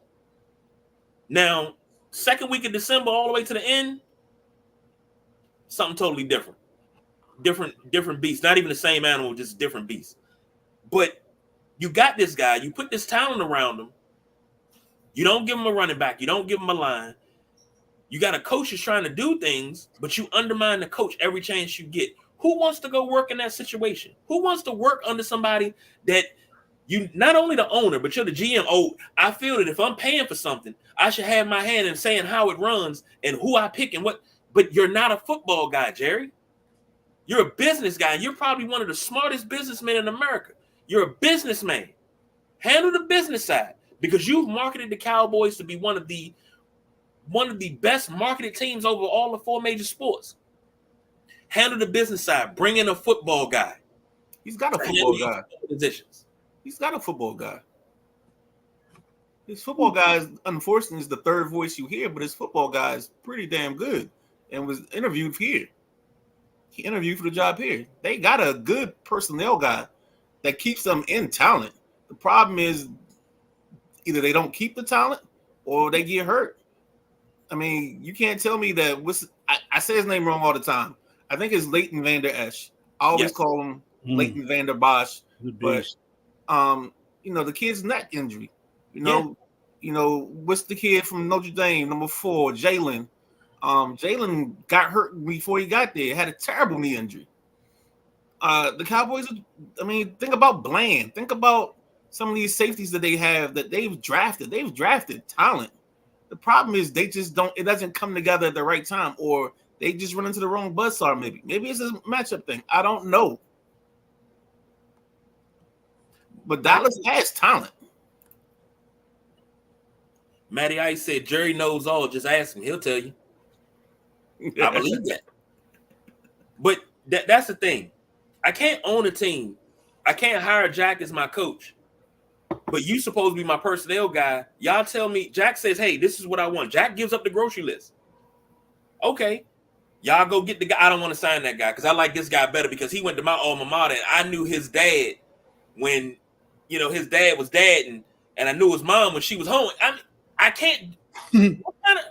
Speaker 3: Now, second week of December all the way to the end, something totally different. Different beast. Not even the same animal, just different beast. But you got this guy, you put this talent around him. You don't give him a running back, you don't give him a line. You got a coach who's trying to do things, but you undermine the coach every chance you get. Who wants to go work in that situation? Who wants to work under somebody that you, not only the owner, but you're the GM? Oh, I feel that if I'm paying for something, I should have my hand in saying how it runs and who I pick and what. But you're not a football guy, Jerry. You're a business guy. You're probably one of the smartest businessmen in America. You're a businessman. Handle the business side, because you've marketed the Cowboys to be one of the best marketed teams over all the 4 major sports. Handle the business side. Bring in a football guy.
Speaker 1: He's got a football guy.
Speaker 3: Positions.
Speaker 1: He's got a football guy. His football guy, unfortunately, is the third voice you hear, but his football guy is pretty damn good and was interviewed here. He interviewed for the job here. They got a good personnel guy that keeps them in talent. The problem is either they don't keep the talent or they get hurt. I mean, you can't tell me that. I say his name wrong all the time. I think it's Leighton Vander Esch. I always call him Leighton Vander Bosch. But the kid's neck injury. What's the kid from Notre Dame, number 4, Jalen? Jalen got hurt before he got there. Had a terrible knee injury. The Cowboys, think about Bland. Think about some of these safeties that they have that they've drafted. They've drafted talent. The problem is they just don't. It doesn't come together at the right time, or they just run into the wrong buzzsaw. Maybe it's a matchup thing. I don't know. But Dallas has talent.
Speaker 3: Matty Ice said Jerry knows all. Just ask him; he'll tell you. I believe that. But that's the thing. I can't own a team. I can't hire Jack as my coach. But you supposed to be my personnel guy. Y'all tell me. Jack says, "Hey, this is what I want." Jack gives up the grocery list. Okay. Y'all go get the guy. I don't want to sign that guy because I like this guy better because he went to my alma mater and I knew his dad when, his dad was dad and I knew his mom when she was home. I can't. What kind of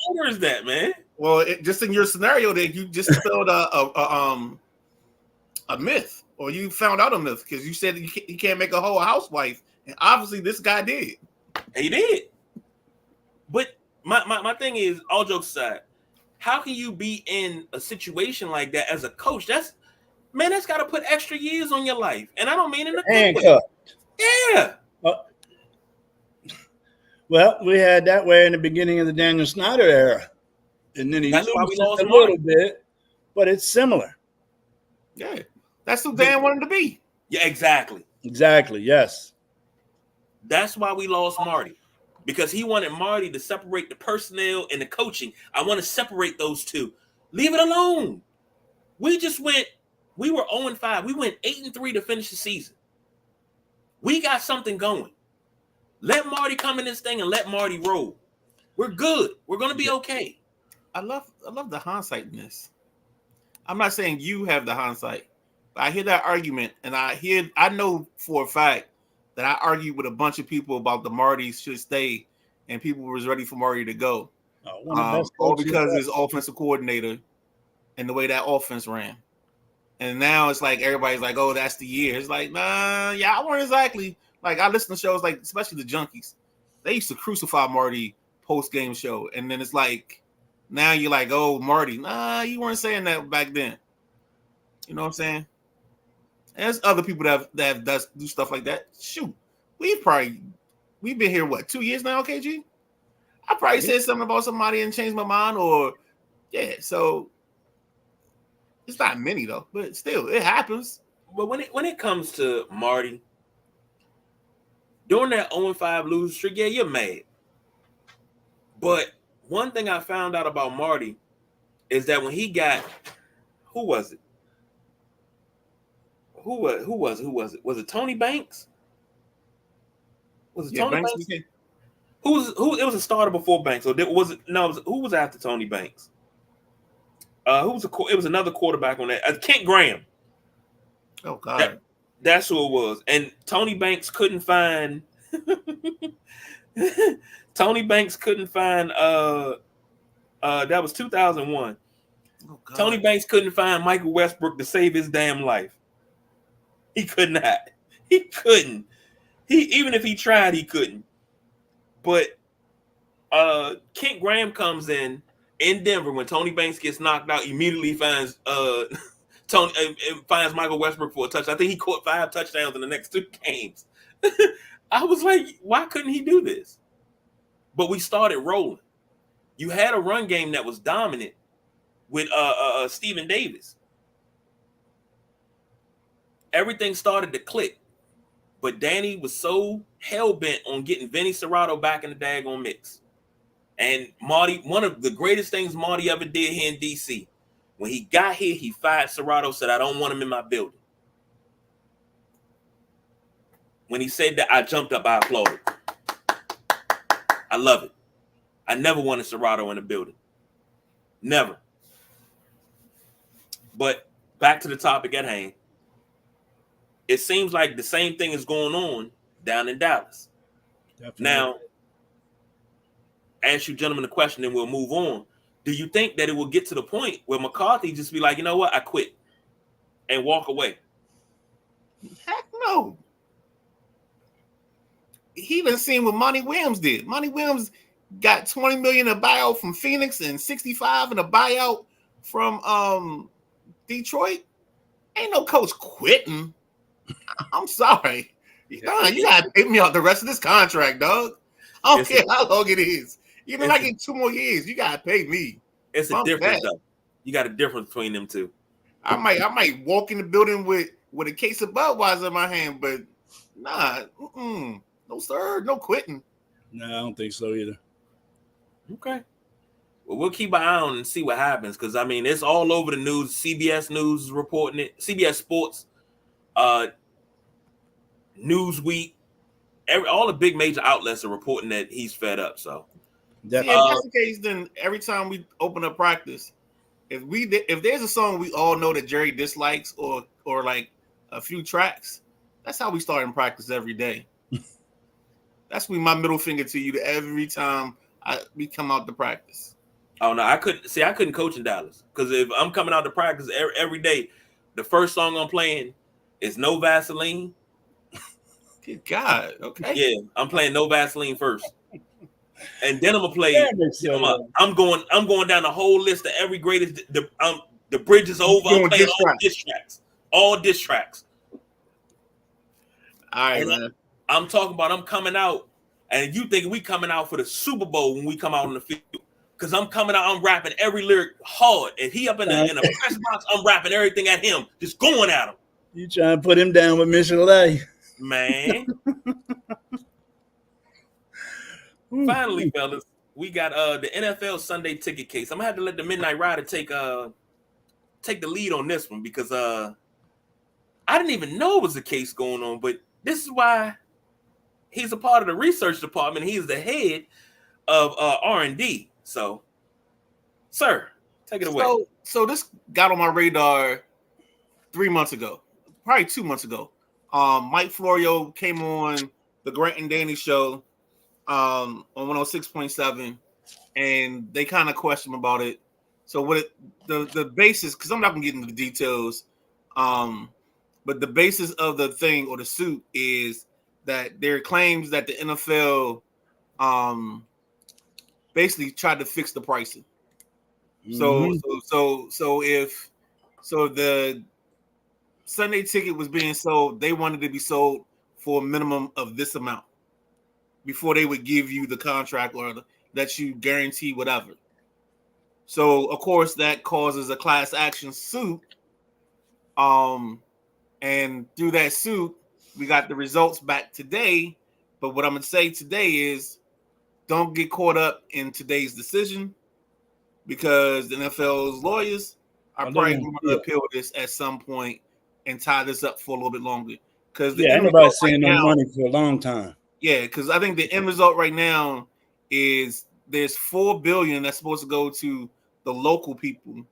Speaker 3: owner is that, man?
Speaker 1: Well, just in your scenario, that you just spelled a myth, or you found out a myth because you said you can't make a whole housewife, and obviously this guy did.
Speaker 3: He did. But my thing is, all jokes aside, how can you be in a situation like that as a coach? That's got to put extra years on your life, and I don't mean in a good way. Yeah.
Speaker 2: Well, we had that way in the beginning of the Daniel Snyder era, and then he
Speaker 3: That's why we lost
Speaker 2: a little bit, but it's similar.
Speaker 1: Yeah, that's who Dan wanted to be.
Speaker 3: Yeah, exactly.
Speaker 2: Exactly. Yes.
Speaker 3: That's why we lost Marty. Because he wanted Marty to separate the personnel and the coaching. I want to separate those two. Leave it alone. We were 0-5. We went 8-3 to finish the season. We got something going. Let Marty come in this thing and let Marty roll. We're good. We're going to be okay.
Speaker 1: I love the hindsight in this. I'm not saying you have the hindsight, but I hear that argument, and I know for a fact that I argued with a bunch of people about the Marty should stay, and people was ready for Marty to go. All because of his offensive coordinator and the way that offense ran. And now it's like everybody's like, "Oh, that's the year." It's like, nah, yeah, I weren't exactly. Like I listen to shows like, especially the Junkies, they used to crucify Marty post-game show, and then it's like, now you're like, "Oh, Marty, nah, you weren't saying that back then." You know what I'm saying? And there's other people that do stuff like that. Shoot, we've been here 2 years now, KG? I probably said something about somebody and changed my mind, or so it's not many though, but still it happens.
Speaker 3: But when it comes to Marty, during that 0-5 losing streak, yeah, you're mad. But one thing I found out about Marty is that when he got, who was it? Who was it? Was it Tony Banks? Was it Tony Banks? Who? It was a starter before Banks. So who was after Tony Banks? It was another quarterback on that. Kent Graham.
Speaker 1: Oh God.
Speaker 3: That's who it was. And Tony Banks couldn't find Tony Banks couldn't find that was 2001. Oh, Tony Banks couldn't find Michael Westbrook to save his damn life. He could not. He couldn't. Even if he tried, he couldn't. But Kent Graham comes in Denver when Tony Banks gets knocked out, immediately finds finds Michael Westbrook for a touchdown. I think he caught 5 touchdowns in the next 2 games. I was like, why couldn't he do this? But we started rolling. You had a run game that was dominant with Stephen Davis. Everything started to click. But Danny was so hell-bent on getting Vinny Serrato back in the daggone mix. And Marty, one of the greatest things Marty ever did here in D.C., when he got here, he fired Serrato, said, "I don't want him in my building." When he said that, I jumped up, I applauded. I love it. I never wanted Serrato in the building. Never. But back to the topic at hand. It seems like the same thing is going on down in Dallas. Definitely. Now, ask you gentlemen a question, then we'll move on. Do you think that it will get to the point where McCarthy just be like, you know what, I quit and walk away?
Speaker 1: Heck no. He even seen what Monty Williams did. Monty Williams got $20 million in a buyout from Phoenix and $65 in a buyout from Detroit. Ain't no coach quitting. I'm sorry. You gotta pay me out the rest of this contract, dog. I don't care how long it is. Even if I get 2 more years, you gotta pay me.
Speaker 3: It's a difference, though. You got a difference between them two.
Speaker 1: I might walk in the building with a case of Budweiser in my hand, but Nah, no sir, no quitting.
Speaker 2: No, I don't think so either.
Speaker 3: Okay. Well, we'll keep an eye on and see what happens because I mean it's all over the news. CBS News is reporting it. CBS Sports, Newsweek, all the big major outlets are reporting that he's fed up. So,
Speaker 1: See, if that's the case, then every time we open up practice, if there's a song we all know that Jerry dislikes or like a few tracks, that's how we start in practice every day. That's my middle finger to you every time we come out to practice.
Speaker 3: Oh no, I couldn't coach in Dallas because if I'm coming out to practice every day, the first song I'm playing is No Vaseline.
Speaker 1: Good God, okay.
Speaker 3: Yeah, I'm playing No Vaseline first, and then I'm gonna play. I'm going down the whole list of every greatest. The bridge is over. I'm playing all diss tracks.
Speaker 1: All right, man.
Speaker 3: I'm talking about I'm coming out, and you think we coming out for the Super Bowl when we come out on the field? Because I'm coming out, I'm rapping every lyric hard. If he up in the press box, I'm rapping everything at him, just going at him.
Speaker 2: You trying to put him down with Michelet.
Speaker 3: Man. Finally, fellas, we got the NFL Sunday ticket case. I'm gonna have to let the Midnight Rider take the lead on this one because I didn't even know it was a case going on, but this is why he's a part of the research department. He's the head of R&D. So, sir, take it away.
Speaker 1: So this got on my radar 3 months ago, probably 2 months ago. Mike Florio came on the Grant and Danny show on 106.7, and they kind of questioned about it. So the basis, because I'm not gonna get into the details, but the basis of the thing or the suit is that there are claims that the NFL basically tried to fix the pricing. So if the Sunday ticket was being sold, they wanted to be sold for a minimum of this amount before they would give you the contract or let you guarantee whatever. So of course that causes a class action suit. And through that suit, we got the results back today. But what I'm gonna say today is don't get caught up in today's decision because the NFL's lawyers are probably going to appeal this at some point and tie this up for a little bit longer. Because
Speaker 2: anybody's seeing no money for a long time.
Speaker 1: Yeah, because I think the end result right now is there's $4 billion that's supposed to go to the local people,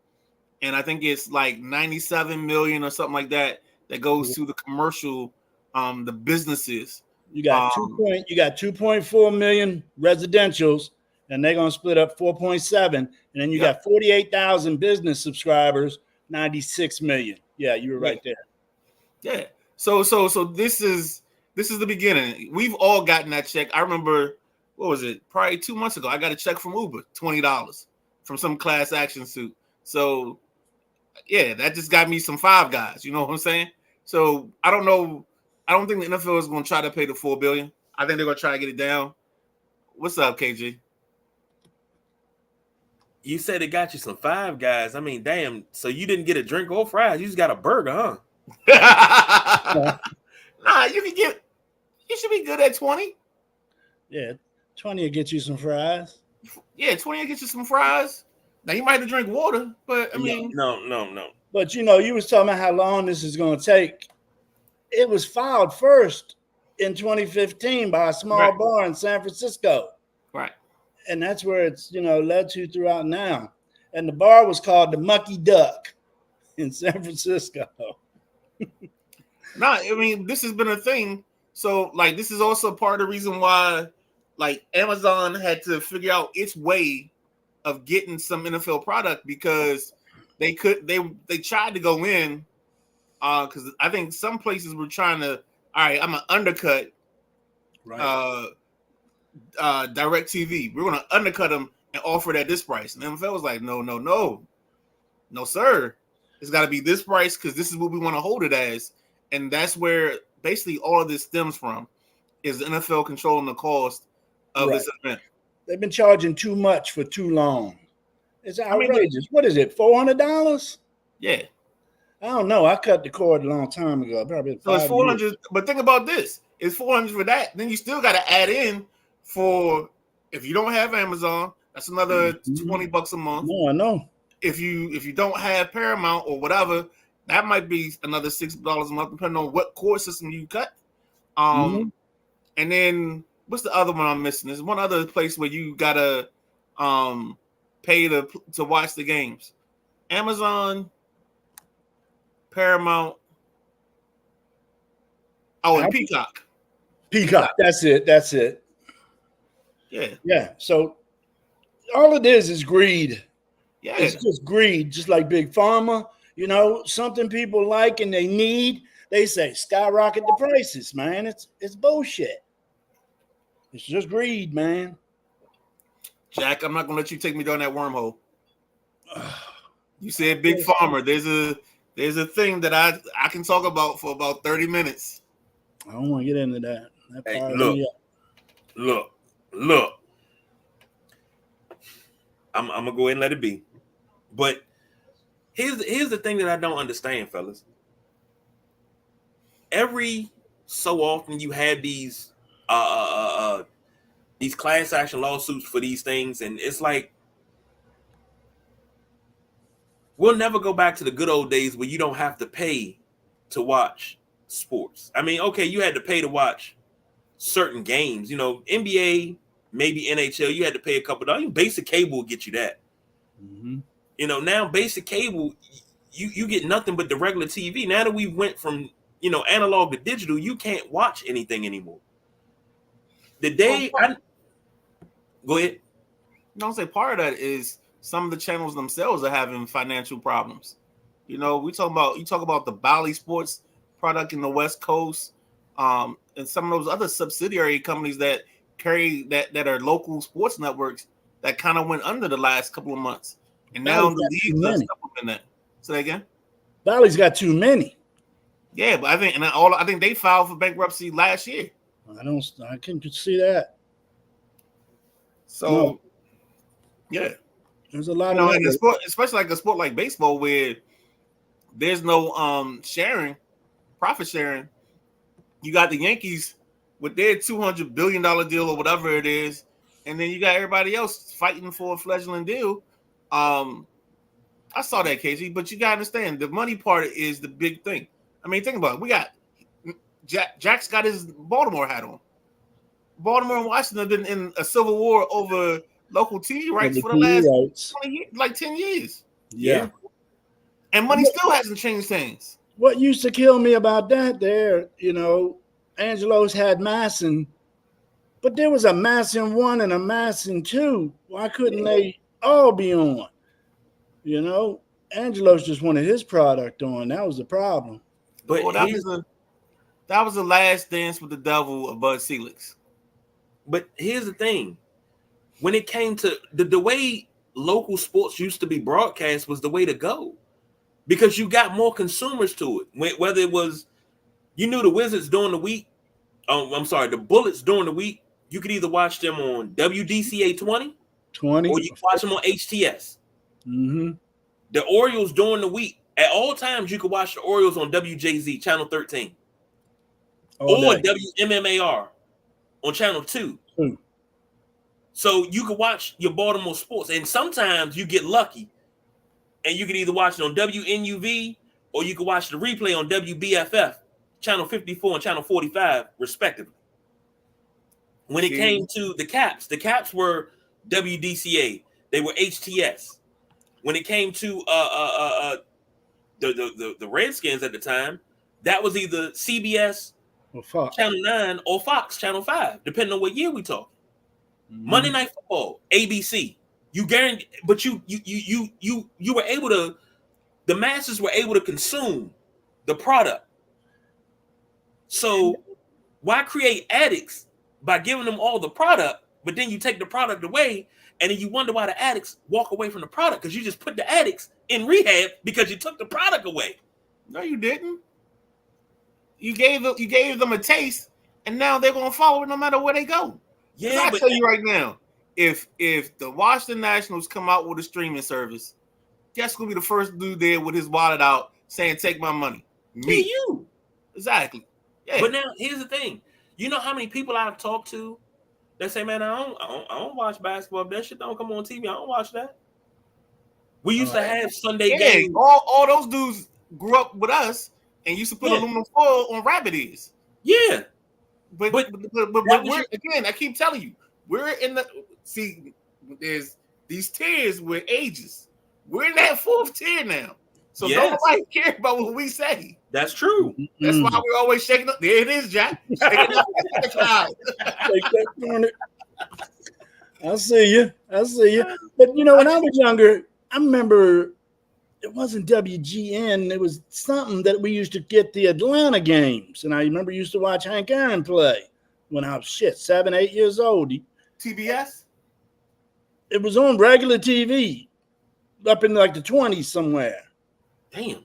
Speaker 1: and I think it's like 97 million or something like that goes to the commercial, the businesses.
Speaker 2: You got 2.4 million residentials, and they're gonna split up 4.7, and then you got 48,000 business subscribers, 96 million. Yeah, you were right there.
Speaker 1: Yeah. So this is the beginning. We've all gotten that check. I remember, what was it? Probably 2 months ago, I got a check from Uber, $20 from some class action suit. So yeah, that just got me some Five Guys. You know what I'm saying? So I don't know. I don't think the NFL is going to try to pay the $4 billion. I think they're going to try to get it down. What's up, KG?
Speaker 3: You said it got you some Five Guys. I mean, damn. So you didn't get a drink or fries. You just got a burger, huh?
Speaker 1: Nah, you should be good at 20.
Speaker 2: Yeah, 20 will get you some fries.
Speaker 1: Yeah, 20 will get you some fries. Now, you might have to drink water, but I mean.
Speaker 3: No.
Speaker 2: But, you was talking about how long this is going to take. It was filed first in 2015 by a small bar in San Francisco.
Speaker 1: Right.
Speaker 2: And that's where it's, led to throughout now. And the bar was called the Mucky Duck in San Francisco.
Speaker 1: Nah, I mean, this has been a thing. So, like, this is also part of the reason why, like, Amazon had to figure out its way of getting some NFL product because they tried to go in. Because I think some places were trying to, all right, I'm gonna undercut Direct TV. We're gonna undercut them and offer it at this price. And NFL was like, no, sir. It's got to be this price because this is what we want to hold it as. And that's where basically all of this stems from, is the NFL controlling the cost of this event.
Speaker 2: They've been charging too much for too long. It's outrageous. What is it? $400?
Speaker 1: Yeah.
Speaker 2: I don't know. I cut the cord a long time ago, probably
Speaker 1: So it's
Speaker 2: 5 years.
Speaker 1: 400. But think about this: it's 400 for that. Then you still got to add in for if you don't have Amazon, that's another $20 a month.
Speaker 2: No, I know.
Speaker 1: If you don't have Paramount or whatever, that might be another $6 a month, depending on what cord system you cut. And then what's the other one I'm missing? There's one other place where you gotta pay to watch the games. Amazon, Paramount. Oh, and Peacock.
Speaker 2: Peacock. That's it. That's it.
Speaker 1: Yeah.
Speaker 2: Yeah. So all it is greed.
Speaker 1: Yeah.
Speaker 2: It's just greed, just like Big Pharma. You know, something people like and they need, they say skyrocket the prices, man. It's bullshit. It's just greed, man.
Speaker 1: Jack, I'm not gonna let you take me down that wormhole. You said Big Pharma. There's a thing that I can talk about for about 30 minutes.
Speaker 2: I don't want to get into that.
Speaker 3: Hey, look. I'm gonna go ahead and let it be. But here's the thing that I don't understand, fellas. Every so often you have these class action lawsuits for these things, and it's like we'll never go back to the good old days where you don't have to pay to watch sports. I mean, okay, you had to pay to watch certain games, you know, NBA, maybe NHL, you had to pay a couple dollars. Basic cable will get you that. You know, now basic cable, you get nothing but the regular TV. Now that we went from, you know, analog to digital, you can't watch anything anymore. The day go ahead.
Speaker 1: Don't say part of that is some of the channels themselves are having financial problems. You know, you talk about the Bally Sports product in the West Coast, and some of those other subsidiary companies that carry that are local sports networks that kind of went under the last couple of months, and now the leagues are supplementing that. Say that again.
Speaker 2: Bally's got too many.
Speaker 1: Yeah, but I think they filed for bankruptcy last year.
Speaker 2: I can see that.
Speaker 1: So, yeah,
Speaker 2: there's a lot
Speaker 1: of in the sport, especially like a sport like baseball, where there's no profit sharing. You got the Yankees with their $200 billion deal or whatever it is, and then you got everybody else fighting for a fledgling deal. I saw that, Casey, but you gotta understand the money part is the big thing. I mean, think about it. We got Jack's got his Baltimore hat on. Baltimore and Washington have been in a civil war over local TV rights for the last 20 years, like 10 years.
Speaker 2: Yeah.
Speaker 1: And money still hasn't changed things.
Speaker 2: What used to kill me about that there, you know, Angelo's had Masson, but there was a Masson 1 and a Masson 2. Why couldn't they all be on? You know, Angelo's just wanted his product on. That was the problem.
Speaker 1: But that was the last dance with the devil of Bud Selix.
Speaker 3: But here's the thing. When it came to the way local sports used to be broadcast was the way to go. Because you got more consumers to it. Whether it was, you knew the Wizards during the week. The Bullets during the week. You could either watch them on WDCA 20 or you could watch them on HTS. The Orioles during the week. At all times, you could watch the Orioles on WJZ, Channel 13. Or WMMAR on Channel 2. So you could watch your Baltimore sports. And sometimes you get lucky. And you could either watch it on WNUV or you could watch the replay on WBFF, Channel 54 and Channel 45, respectively. When it came to the Caps were WDCA. They were HTS. When it came to the Redskins at the time, that was either CBS,
Speaker 2: or Fox.
Speaker 3: Channel 9, or Fox, Channel 5, depending on what year we talk. Monday Night Football, ABC. You guarantee, but you were able to, the masses were able to consume the product. So why create addicts by giving them all the product, but then you take the product away, and then you wonder why the addicts walk away from the product because you just put the addicts in rehab because you took the product away.
Speaker 1: No, you didn't. You gave them a taste, and now they're gonna follow it no matter where they go. Yeah, I tell you right now, if the Washington Nationals come out with a streaming service, guess who'll be the first dude there with his wallet out saying, "Take my money."
Speaker 3: Me, you.
Speaker 1: Exactly. Yeah.
Speaker 3: But now here's the thing. You know how many people I've talked to that say, "Man, I don't watch basketball. That shit don't come on TV. I don't watch that." We used to have Sunday games.
Speaker 1: All those dudes grew up with us and used to put aluminum foil on rabbit ears.
Speaker 3: Yeah.
Speaker 1: But we're again, I keep telling you, we're in the there's these tiers with ages. We're in that fourth tier now. So don't nobody care about what we say.
Speaker 3: That's true.
Speaker 1: That's why we're always shaking up. There it is, Jack. Shaking up the crowd.
Speaker 2: I see you. But when I was younger, I remember it wasn't WGN. It was something that we used to get the Atlanta games. And I remember used to watch Hank Aaron play when I was 7, 8 years old.
Speaker 1: TBS?
Speaker 2: It was on regular TV up in like the 20s somewhere.
Speaker 3: Damn.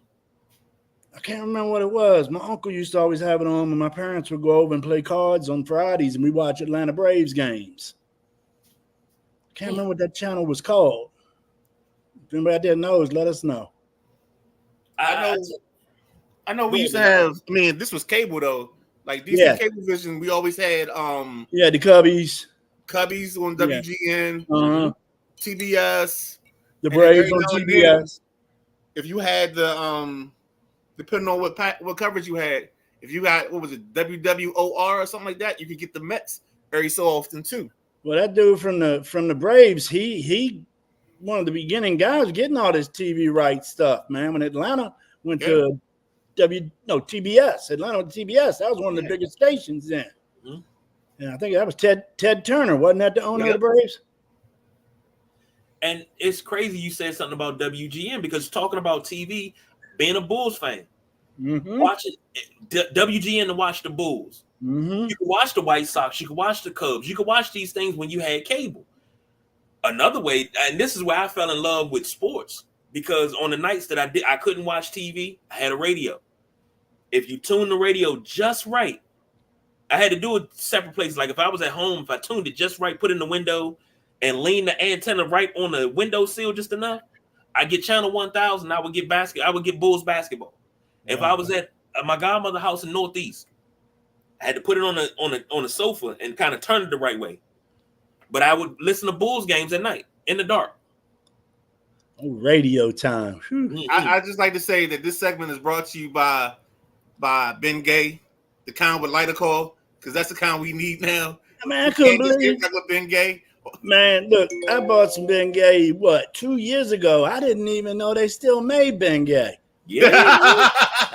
Speaker 2: I can't remember what it was. My uncle used to always have it on when my parents would go over and play cards on Fridays and we watch Atlanta Braves games. Can't remember what that channel was called. If anybody out there knows, let us know.
Speaker 1: I know we used to have, I mean, this was cable though. Like DC Cablevision, we always had
Speaker 2: the Cubbies
Speaker 1: on WGN, TBS,
Speaker 2: the Braves on TBS.
Speaker 1: If you had the depending on what coverage you had, if you got what was it, WWOR or something like that, you could get the Mets every so often too.
Speaker 2: Well, that dude from the Braves, he one of the beginning guys getting all this TV rights stuff, man. When Atlanta went to TBS, Atlanta went to TBS, that was one of the biggest stations then. Mm-hmm. And I think that was Ted Turner, wasn't that the owner of the Braves?
Speaker 3: And it's crazy you said something about WGN because talking about TV, being a Bulls fan, watching WGN to watch the Bulls. Mm-hmm. You could watch the White Sox, you could watch the Cubs, you could watch these things when you had cable. Another way, and this is where I fell in love with sports, because on the nights that I couldn't watch TV, I had a radio. If you tune the radio just right, I had to do it separate places. Like if I was at home, if I tuned it just right, put it in the window and lean the antenna right on the windowsill just enough, I get channel 1000. I would get Bulls basketball. If I was at my godmother's house in Northeast, I had to put it on a sofa and kind of turn it the right way. But I would listen to Bulls games at night in the dark.
Speaker 2: Oh, radio time.
Speaker 1: I just like to say that this segment is brought to you by Ben Gay, the kind with lighter call, because that's the kind we need now.
Speaker 2: Man, I couldn't believe
Speaker 1: Ben Gay.
Speaker 2: Man, look, I bought some Ben Gay, 2 years ago. I didn't even know they still made Ben Gay.
Speaker 3: Yeah.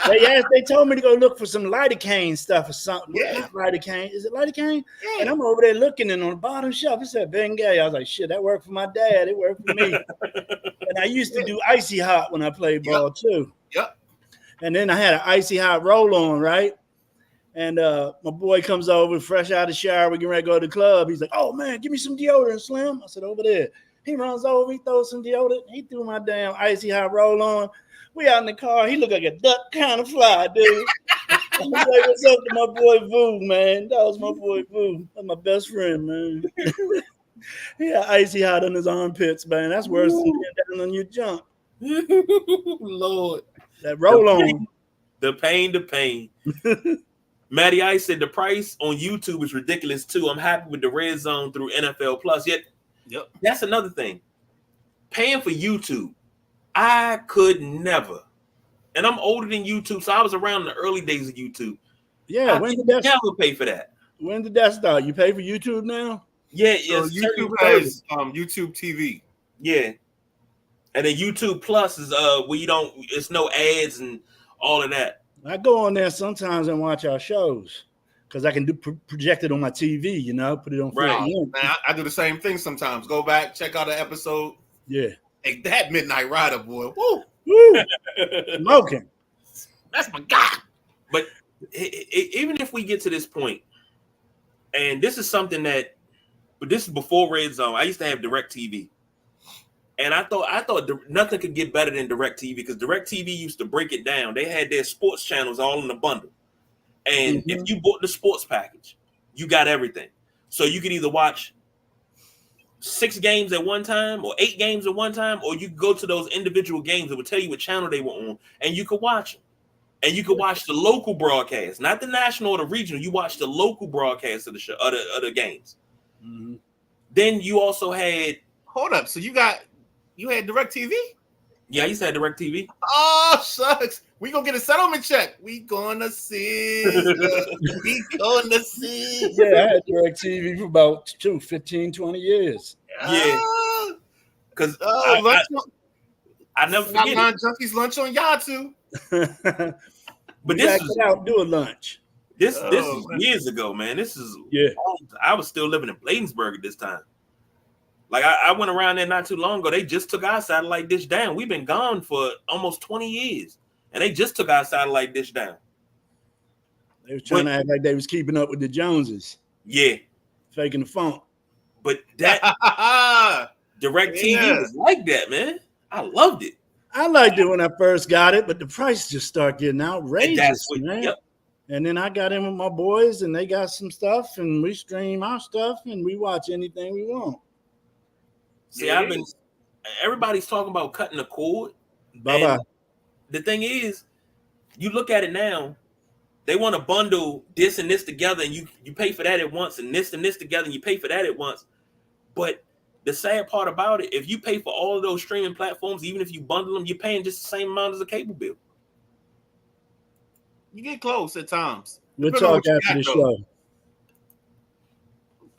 Speaker 2: They told me to go look for some lidocaine stuff or something. Yeah. Not lidocaine. Is it lidocaine? Yeah. And I'm over there looking, and on the bottom shelf, it said Ben Gay. I was like, shit, that worked for my dad. It worked for me. And I used to do icy hot when I played ball, too.
Speaker 1: Yep.
Speaker 2: And then I had an icy hot roll on, right? And my boy comes over, fresh out of the shower. We get ready to go to the club. He's like, oh, man, give me some deodorant, Slim. I said, over there. He runs over. He throws some deodorant. He threw my damn icy hot roll on. We out in the car. He looked like a duck kind of fly, dude. I was like, what's up to my boy Vu, man? That was my boy Vu. That's my best friend, man. He had icy hot on his armpits, man. That's worse than down on your junk.
Speaker 1: Lord.
Speaker 2: That roll on.
Speaker 3: The pain. Matty Ice said the price on YouTube is ridiculous too. I'm happy with the Red Zone through NFL Plus. Yet, that's another thing. Paying for YouTube. I could never. And I'm older than YouTube, so I was around in the early days of YouTube.
Speaker 2: Yeah,
Speaker 3: when did that never pay for that?
Speaker 2: When did that start? You pay for YouTube now?
Speaker 3: Yeah,
Speaker 1: so YouTube has YouTube TV.
Speaker 3: Yeah. And then YouTube Plus is where it's no ads and all of that.
Speaker 2: I go on there sometimes and watch our shows because I can project it on my TV, put it on.
Speaker 1: Right. Man, I do the same thing sometimes. Go back, check out an episode.
Speaker 2: Yeah.
Speaker 1: Hey, that Midnight Rider, boy. Woo.
Speaker 2: Smoking.
Speaker 1: That's my guy.
Speaker 3: But even if we get to this point, and this is something but this is before Red Zone. I used to have DirecTV. And I thought nothing could get better than DirecTV because DirecTV used to break it down. They had their sports channels all in a bundle. And if you bought the sports package, you got everything. So you could either watch 6 games at one time or 8 games at one time, or you could go to those individual games that would tell you what channel they were on, and you could watch them. And you could watch the local broadcast, not the national or the regional. You watch the local broadcast of the show, of the games.
Speaker 2: Mm-hmm.
Speaker 3: Then you also had.
Speaker 1: Hold up. So you had DirecTV?
Speaker 3: Yeah, I used to have DirecTV.
Speaker 1: Oh, shucks. We gonna get a settlement check. We gonna see. We gonna see.
Speaker 2: Yeah, I had DirecTV for about 15, 20 years.
Speaker 3: Yeah. Because I never forget it.
Speaker 1: Junkies lunch on Yahoo.
Speaker 3: But this is
Speaker 2: out do a lunch.
Speaker 3: This is years ago, man. This is I was still living in Bladensburg at this time. Like I went around there not too long ago. They just took our satellite dish down. We've been gone for almost 20 years, and they just took our satellite dish down.
Speaker 2: They was trying to act like they was keeping up with the Joneses.
Speaker 3: Yeah,
Speaker 2: faking the funk.
Speaker 3: But that DirecTV was like that, man. I loved it.
Speaker 2: I liked it when I first got it, but the price just started getting outrageous, man. Yep. And then I got in with my boys, and they got some stuff, and we stream our stuff, and we watch anything we want.
Speaker 3: See, everybody's talking about cutting the cord.
Speaker 2: Bye-bye.
Speaker 3: The thing is, you look at it now, they want to bundle this and this together, and you pay for that at once, and this together, and you pay for that at once. But the sad part about it, if you pay for all of those streaming platforms, even if you bundle them, you're paying just the same amount as a cable bill.
Speaker 1: You get close at times.
Speaker 2: We'll talk after the show.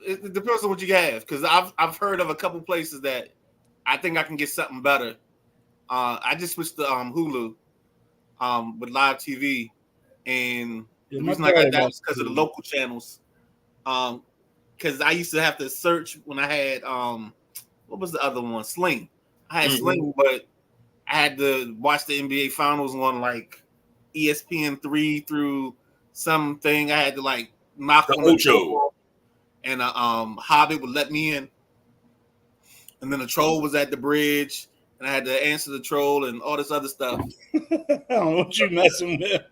Speaker 1: It depends on what you have, because I've heard of a couple places that I think I can get something better. I just switched to Hulu with live TV, and the reason I got that was because of the local channels. Because I used to have to search when I had what was the other one? Sling. I had Sling, but I had to watch the NBA Finals on like ESPN3 through something. I had to like knock on the door, and Hobbit would let me in, and then the troll was at the bridge, and I had to answer the troll and all this other stuff.
Speaker 2: I don't know what you messing with.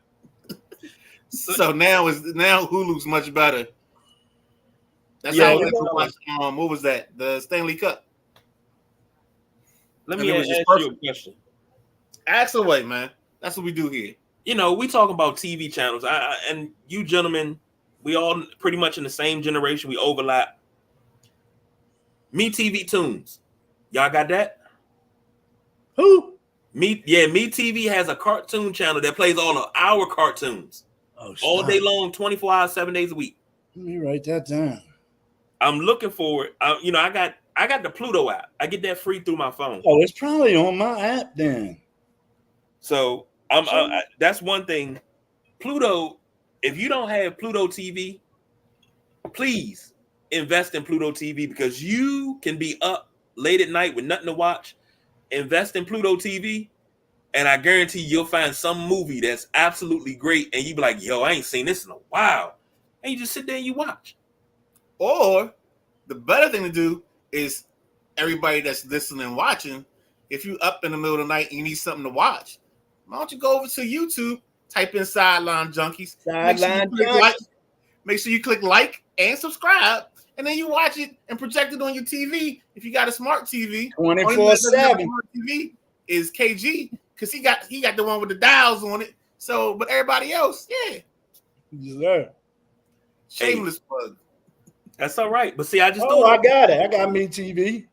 Speaker 1: So now Hulu's much better. That's how I went to watch. What was that? The Stanley Cup.
Speaker 3: Let me ask you a question.
Speaker 1: Ask away, man. That's what we do here.
Speaker 3: You know, we talking about TV channels. And you gentlemen, we all pretty much in the same generation. We overlap. Me TV Tunes. Y'all got that?
Speaker 2: Who?
Speaker 3: Me TV has a cartoon channel that plays all of our cartoons. All day long, 24 hours, 7 days a week.
Speaker 2: Let me write that down.
Speaker 3: I'm looking for it. I got the Pluto app. I get that free through my phone.
Speaker 2: Oh, it's probably on my app then.
Speaker 3: So that's one thing. Pluto, if you don't have Pluto TV, please invest in Pluto TV, because you can be up late at night with nothing to watch. Invest in Pluto TV, and I guarantee you'll find some movie that's absolutely great, and you be like, yo, I ain't seen this in a while. And you just sit there and you watch.
Speaker 1: Or the better thing to do is, everybody that's listening and watching, if you up in the middle of the night and you need something to watch, why don't you go over to YouTube, type in Sideline Junkies, make sure you click like and subscribe, and then you watch it and project it on your TV. If you got a smart TV,
Speaker 2: 24/7
Speaker 1: TV is KG, because he got the one with the dials on it. So, but everybody else,
Speaker 2: yeah.
Speaker 1: Shameless plug.
Speaker 3: That's all right. But see, I just
Speaker 2: I got it. I got Me TV.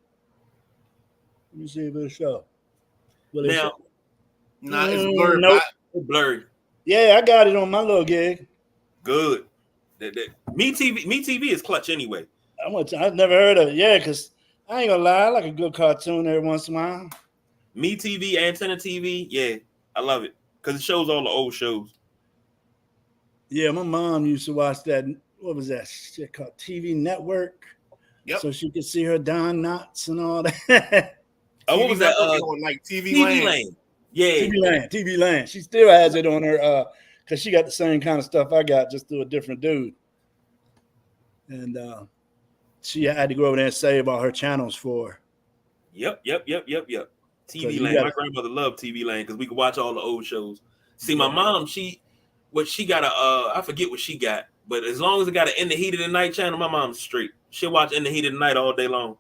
Speaker 2: Let me see if it'll show.
Speaker 3: Now,
Speaker 1: it's blurred.
Speaker 2: Nope.
Speaker 3: It's blurred.
Speaker 2: Yeah, I got it on my little gig.
Speaker 3: Good. Me TV is clutch anyway.
Speaker 2: I've never heard of it. Yeah, because I ain't gonna lie, I like a good cartoon every once in a while.
Speaker 3: Me TV, Antenna TV, yeah, I love it because it shows all the old shows.
Speaker 2: Yeah, my mom used to watch that. What was that shit called? TV Network.
Speaker 1: Yep.
Speaker 2: So she could see her Don Knotts and all that.
Speaker 3: Oh, what was that?
Speaker 1: Like TV Land.
Speaker 3: Yeah.
Speaker 2: TV Land. She still has it on her because she got the same kind of stuff I got, just through a different dude. And she had to go over there and save all her channels for her.
Speaker 3: Yep. TV Land. My grandmother loved TV Land because we could watch all the old shows. See, my mom, she got I forget what she got, but as long as it got an In the Heat of the Night channel, my mom's straight. She'll watch In the Heat of the Night all day long.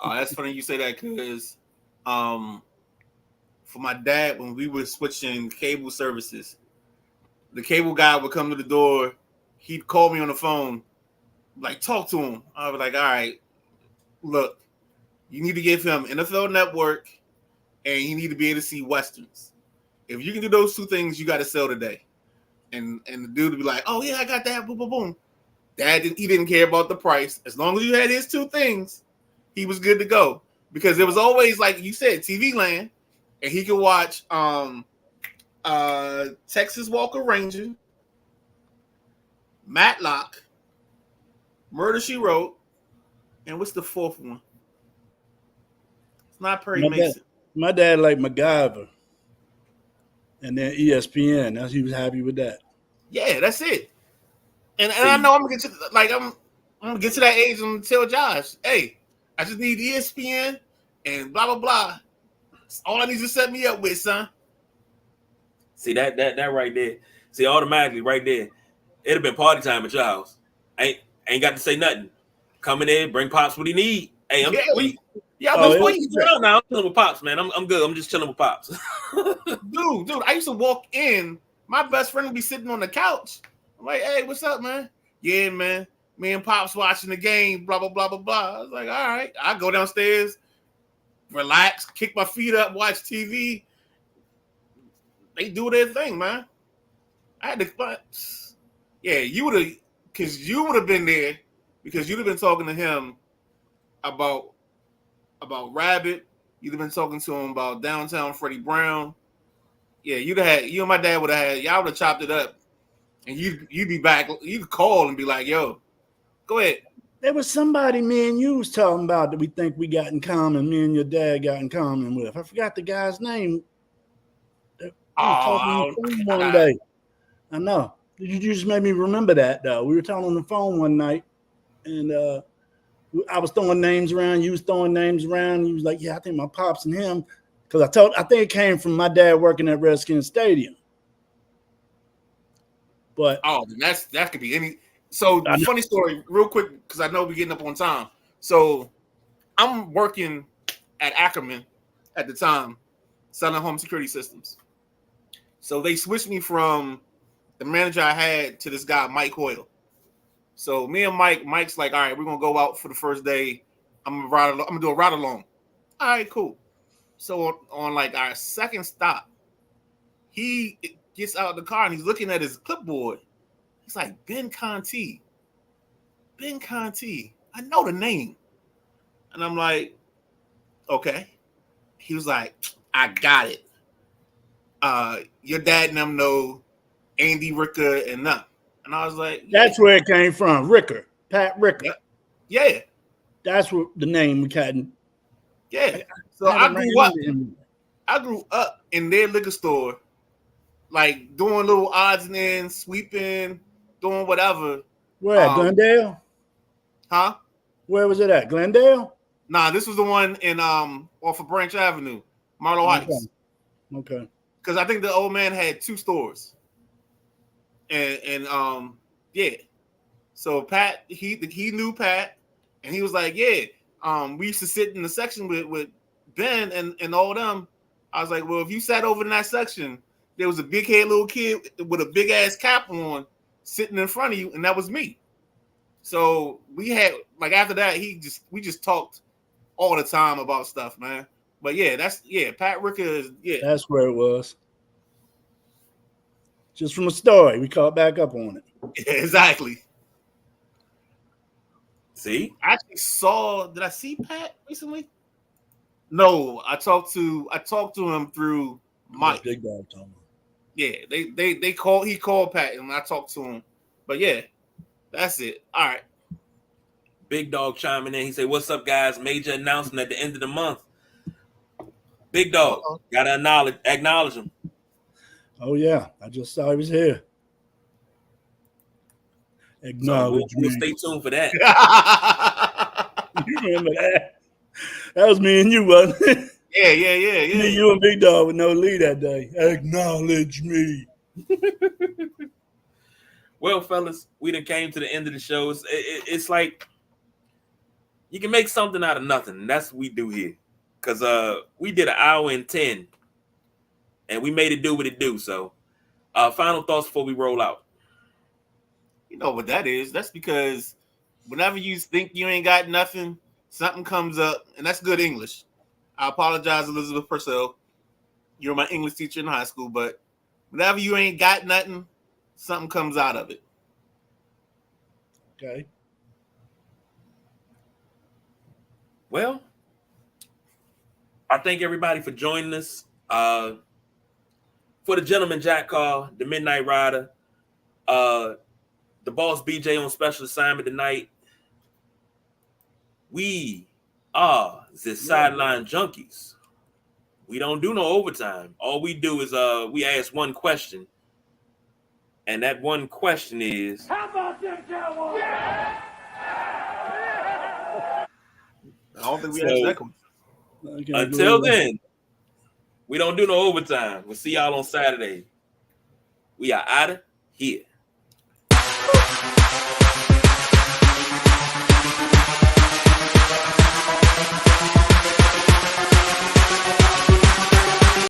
Speaker 1: That's funny you say that because for my dad, when we were switching cable services, the cable guy would come to the door. He'd call me on the phone, like talk to him. I was like, all right, look, you need to give him NFL Network and you need to be able to see Westerns. If you can do those two things, you got to sell today. And the dude would be like, oh, yeah, I got that. Boom, boom, boom. He didn't care about the price. As long as you had his two things, he was good to go. Because it was always, like you said, TV Land. And he could watch Texas Walker Ranger, Matlock, Murder, She Wrote, and what's the fourth one? It's not Perry Mason.
Speaker 2: My dad liked MacGyver. And then ESPN. He was happy with that.
Speaker 1: Yeah, that's it. And I know I'm gonna get to I'm gonna get to that age and tell Josh, hey, I just need ESPN and blah blah blah. That's all I need to set me up with, son.
Speaker 3: See that right there. See, automatically right there, it'd have been party time at your house. Ain't got to say nothing. Come in there, bring Pops what he need. Hey, I'm now. I'm chilling with Pops, man. I'm good. I'm just chilling with Pops.
Speaker 1: dude, I used to walk in. My best friend would be sitting on the couch. I'm like, hey, what's up, man? Yeah, man. Me and Pops watching the game, blah, blah, blah, blah, blah. I was like, all right. I go downstairs, relax, kick my feet up, watch TV. They do their thing, man. I had to, yeah, you would have been there because you'd have been talking to him about Rabbit. You'd have been talking to him about Downtown Freddie Brown. Yeah, you and my dad would have had, y'all would have chopped it up. And you'd be back, you'd call and be like, yo, go ahead.
Speaker 2: There was somebody me and you was talking about that we think we got in common, me and your dad got in common with. I forgot the guy's name. One day. I know. You just made me remember that, though. We were talking on the phone one night, and I was throwing names around. You was throwing names around. You was like, yeah, I think my Pops and him. Because I think it came from my dad working at Redskins Stadium. But
Speaker 1: that could be any. So funny story, real quick, because I know we're getting up on time. So I'm working at Ackerman at the time, selling home security systems. So they switched me from the manager I had to this guy, Mike Hoyle. So me and Mike's like, all right, we're gonna go out for the first day. I'm gonna do a ride along. All right, cool. So on like our second stop, he gets out of the car and he's looking at his clipboard. He's like, Ben Conti. I know the name. And I'm like, okay. He was like, I got it. Your dad and them know Andy Ricker and them. And I was like,
Speaker 2: that's where it came from. Ricker. Pat Ricker.
Speaker 1: Yeah.
Speaker 2: That's what the name we got.
Speaker 1: Yeah. So I grew up in their liquor store, like doing little odds and ends, sweeping, doing whatever.
Speaker 2: Where at Glendale?
Speaker 1: Huh?
Speaker 2: Where was it at? Glendale?
Speaker 1: Nah, this was the one in off of Branch Avenue, Marlow Heights.
Speaker 2: Okay.
Speaker 1: Because I think the old man had two stores. And yeah. So Pat, he knew Pat, and he was like, yeah. We used to sit in the section with Ben and all them. I was like, well, if you sat over in that section, there was a big head little kid with a big ass cap on sitting in front of you, and that was me. So we had like after that, we just talked all the time about stuff, man. But yeah, Pat Ricker is
Speaker 2: that's where it was. Just from a story, we caught back up on it.
Speaker 1: Yeah, exactly.
Speaker 3: See?
Speaker 1: I actually did I see Pat recently? No, I talked to him through Mike.
Speaker 2: Big dog told me.
Speaker 1: Yeah, he called Pat and I talked to him. But yeah, that's it. All right.
Speaker 3: Big Dog chiming in. He said, what's up, guys? Major announcement at the end of the month. Big Dog, gotta acknowledge him.
Speaker 2: Oh yeah, I just saw he was here. Acknowledge me.
Speaker 3: We'll stay tuned for that.
Speaker 2: You remember that? That was me and you, wasn't it?
Speaker 1: Yeah.
Speaker 2: Me, you and Big Dog with no lead that day. Acknowledge me.
Speaker 3: Well, fellas, we done came to the end of the show. It's like You can make something out of nothing, and that's what we do here. Cause we did an hour and 10, and we made it do what it do. So, final thoughts before we roll out.
Speaker 1: You know what that is? That's because whenever you think you ain't got nothing, something comes up, and that's good English. I apologize, Elizabeth Purcell. You're my English teacher in high school, but whenever you ain't got nothing, something comes out of it.
Speaker 2: Okay.
Speaker 3: Well, I thank everybody for joining us. For the Gentleman Jack Call, the Midnight Rider, the boss BJ on special assignment tonight. We are the Sideline Junkies. We don't do no overtime. All we do is we ask one question. And that one question is, how about them Cowboys? Yeah!
Speaker 1: I don't think we asked that question.
Speaker 3: Until then, we don't do no overtime. We'll see y'all on Saturday. We are out of here.